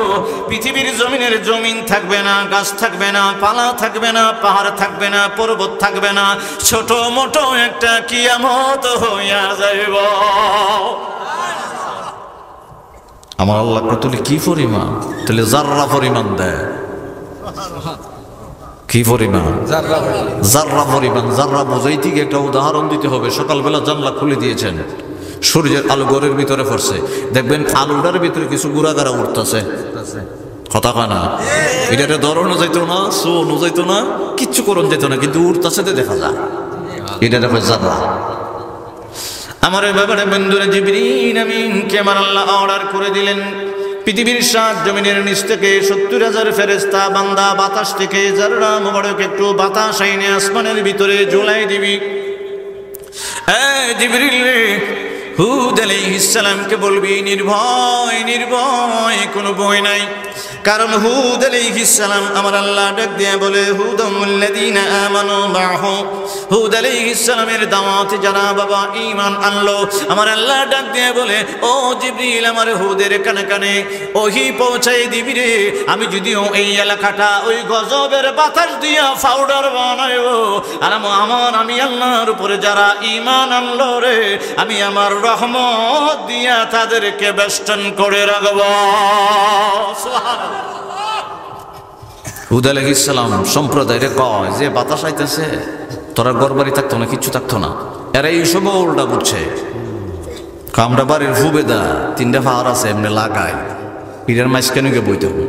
পৃথিবীর জমিনের জমিন থাকবে না, গাছ থাকবে না, পালা থাকবে না, পাহাড় থাকবে না, পর্বত থাকবে না, ছোট মোটো একটা কিয়ামত হইয়া যাইব। আমার আল্লাহ কতলে কি পরিমাণ, তাহলে জাররা পরিমাণ দেয়, কি পরিমাণ, জাররা পরিমাণ। জাররা বোঝাইতে গিয়ে একটা উদাহরণ দিতে হবে। সকালবেলা জানলা খুলে দিয়েছেন, সূর্যের আলো ঘরের ভিতরে পড়ছে, দেখবেন আলুটার ভিতরে কিছু গুড়াগাড়া উঠতেছে, কথা কয় না, এটা ধরনও যাইতো না, শোনো যাইতো না, কিচ্ছু করণ যেত না, কিন্তু উঠতেছে দেখা যায়, এটা দেখো জাররা। আমার ব্যাপারে বন্ধুরা, জিবরিল আমিনকে আমার আল্লাহ অর্ডার করে দিলেন, পৃথিবীর 7 জমিনের নিচ থেকে 70,000 ফেরেশতা বান্দা বাতাস থেকে জাররা মোবারক একটু বাতাস আইনে আসমানের ভিতরে ঝুলাই দিবি। জিবরিল হুদ আলাইহিস সালামকে বলবি নির্ভয়, নির্ভয়, কোনো ভয় নাই। কারণ হুদ আলাইহিস সালাম আমার আল্লাহ ডাক দিয়ে বলে, হুদাল্লাযীনা আমানু মাহু, হুদ আলাইহিস সালামের দাওয়াতে যারা বাবা ঈমান আনলো, আমার আল্লাহ ডাক দিয়ে বলে, ও জিবরিল আমার হুদের কানে কানে ওহি পৌঁছাই দিবি রে। আমি যদিও এই এলাকাটা ওই গজবের বাতাস দিয়া পাউডার বানাইবো, আর আমি আল্লাহর উপরে যারা ঈমান আনলো রে, আমি আমার রহমত দিয়া তাদেরকে বেষ্টন করে রাখবো। সুবহানাল্লাহ। হুদ আলাইহিস সালাম সম্প্রদায়ের কয় যে বাতাস আইতেছে, তোরা ঘরবাড়ি থাকতো না, কিচ্ছু থাকতো না, এরা এইসব উল্টা বুঝছে। কামড়া বাড়ির ফুবেদা 3টা পাহাড় আছে, এমনি লাগায় পিঠের মাঝখানে গিয়ে বইতে হবে,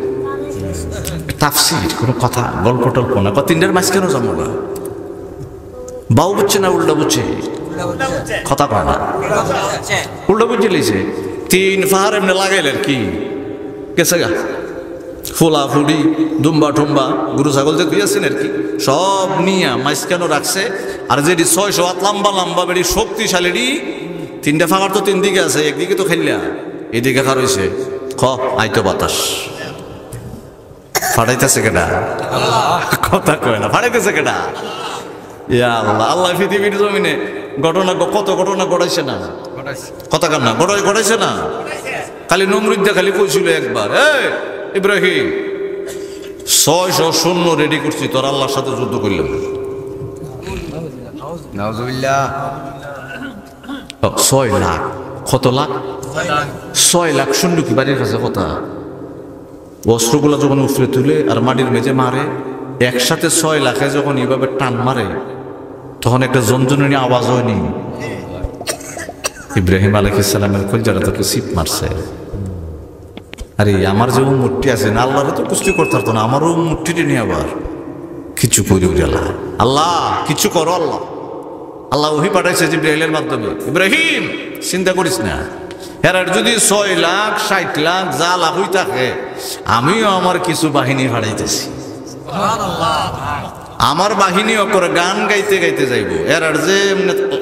তাফসীর কোনো কথা গল্প টল্প না, 3টার মাঝখানেও জন্মগা বাউ বুঝছে না উল্টা বুঝছে, কথা কয় না, উল্টা বুঝে লিছে। 3 পাহাড় এমনি লাগাইলেন কি গেছে গা, ফোলা ফুলি দুম্বা টুম্বা গরু ছাগল যে দিয়েছেন আর কি সব নিয়ে মাঝখানে রাখছে। আর যেটি 600 হাত লম্বা লম্বা বেড়ি শক্তিশালী 3টা ফাঁকার তো 3 দিকে আছে, একদিকে তো খেললা, এদিকে খার হয়েছে আইতো বাতাস ফাটাইতেছে কেডা, কথা কয় না, ফাটাইতেছে কেডা, ইয়া আল্লাহ। আল্লাহ পৃথিবীর জমিনে ঘটনা কত ঘটনা ঘটাইছে না, কথা কান না, ঘটাইছে না। খালি নমরুদ খালি কইছিল একবার, ইব্রাহিম 600 সৈন্য রেডি করছি, তোর আল্লাহর সাথে যুদ্ধ করলাম। নাউজুবিল্লাহ। 6 লাখ, কত লাখ, 6 লাখ সৈন্য কি বাড়ির কাছে কথা। অস্ত্রগুলা যখন উফরে তুলে আর মাটির মেঝে মারে, একসাথে 6 লাখে যখন এইভাবে টান মারে, তখন একটা জনজননী আওয়াজ হয়নি। ইব্রাহিম আলাইহিস সালামের কলজাটা তোকে সিপ মারছে। আরে আমার যে মূর্তি আছে না, আল্লাহরে তো কুস্তি করতে পারতো না, আমারও মূর্তিটি নিয়ে আবার কিছু করে গেল। আল্লাহ কিছু করো, আল্লাহ আল্লাহ ওহি পাঠাইছে জিবরাইলের মাধ্যমে, ইব্রাহিম চিন্তা করিস না, এর যদি 6 লাখ 60 লাখ যা লাভ হই থাকে, আমিও আমার কিছু বাহিনী হারাইতেছি, আমার বাহিনী করে গান গাইতে গাইতে যাইব। এর যে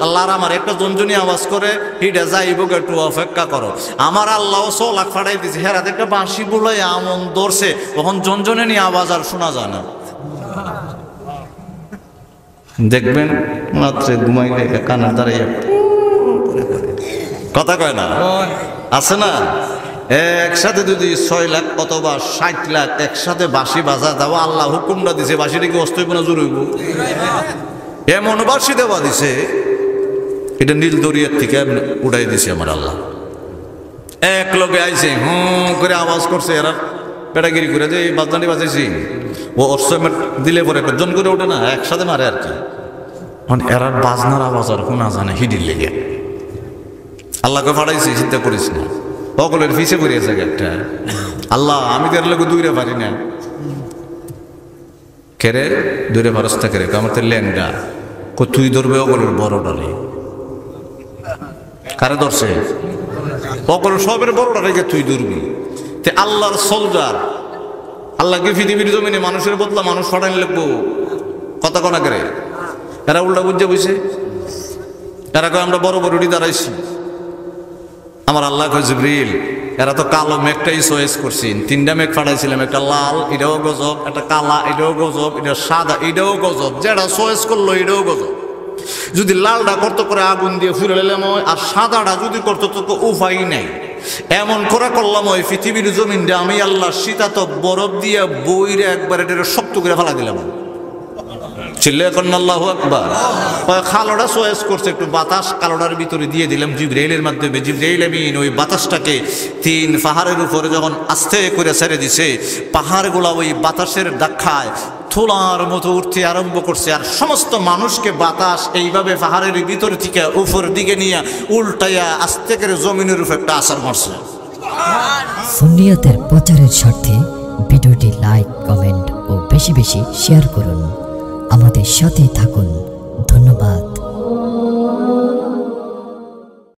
আল্লাহর আমার একটা জনজনী আওয়াজ করে হিডা যাইব, একটু অপেক্ষা করো। আমার আল্লাহ 100 লাখ ফাটাই দিয়েছে, হেরাতে একটা বাঁশি বলে আমন ধরছে, তখন জনজনে নিয়ে আওয়াজ আর শোনা যায় না। দেখবেন মাত্রে ঘুমাইলে কানের দাঁড়াইয়া কথা কয় না, আছে না। একসাথে যদি 6 লাখ অথবা 60 লাখ একসাথে বাঁশি বাজা দেওয়া, আল্লাহ হুকুমটা দিছে, বাঁশিটা কি অস্ত হইব না জোর হইব, এমন বাঁশি দেওয়া দিছে, এটা নীল দরিয়ার থেকে উঠাই দিছে আমার আল্লাহ। এক লোকে আইছে করে আওয়াজ করছে, এরা পেটাগিরি করে যে বাজনাটি বাজাইছি, ও অস্ত দিলে পরে জন করে ওঠে না, একসাথে মারে আর কি। এরা বাজনার আওয়াজ আর শোনা জানে, হিডির লেগে আল্লাহকে ফাটাইছি, চিন্তা করিস না, সকলের ফিসে পড়িয়েছে একটা। আল্লাহ আমি তো এর লোক দূরে পারি না, কেরে দূরে পারস্তা কেরে, আমার তো ল্যাংডা, তুই ধরবে সকলের বড় ডালে, কারে ধরছে সকলের সবের বড় ডালে তুই ধরবি। তে আল্লাহর সোলজার, আল্লাহকে পৃথিবীর জমিনে মানুষের বদলা মানুষ ফাটাই লাগবো, কথা কনা করে। এরা উল্টা বুঝে বসে, এরা কয় আমরা বড় বড় দাঁড়াইছি। আমার আল্লাহ কয় জিবরিল, এরা তো কালো মেঘটাই চয়েস করছেন, 3টা মেঘ ফাটাইছিলাম, একটা লাল এটাও গজব, একটা কালা এটাও গজব, এটা সাদা এটাও গজব, যেটা চয়েস করলো এটাও গজব। যদি লালটা করত করে আগুন দিয়ে ফুলে নিলাম হয়, আর সাদাটা যদি করতো তো উপায় নাই। এমন করে করলাম ওই পৃথিবীর জমিনটা আমি আল্লাহ শীতাত বরফ দিয়ে বইরে একবারে শক্ত করে ফেলা দিলাম। চিল্লা করেন আল্লাহু আকবার। খালোটা চয়েস করছে, একটু বাতাস কালোটার ভিতরে দিয়ে দিলাম জিবরাইলের মাধ্যমে। জিবরাইল আমিন ওই বাতাসটাকে 3 পাহাড়ের উপরে যখন আস্তে করে ছেড়ে দিছে, পাহাড়গুলা ওই বাতাসের ধাক্কায় থোলার মতো উঠতে আরম্ভ করছে। আর সমস্ত মানুষকে বাতাস এইভাবে পাহাড়ের ভিতর থেকে উপর দিকে নিয়ে উল্টাইয়া আস্তে করে জমিনের উপর একটা আছাড় মারছে। সুন্নিয়তের প্রচারের স্বার্থে ভিডিওটি লাইক, কমেন্ট ও বেশি বেশি শেয়ার করুন। আমাদের সাথেই থাকুন।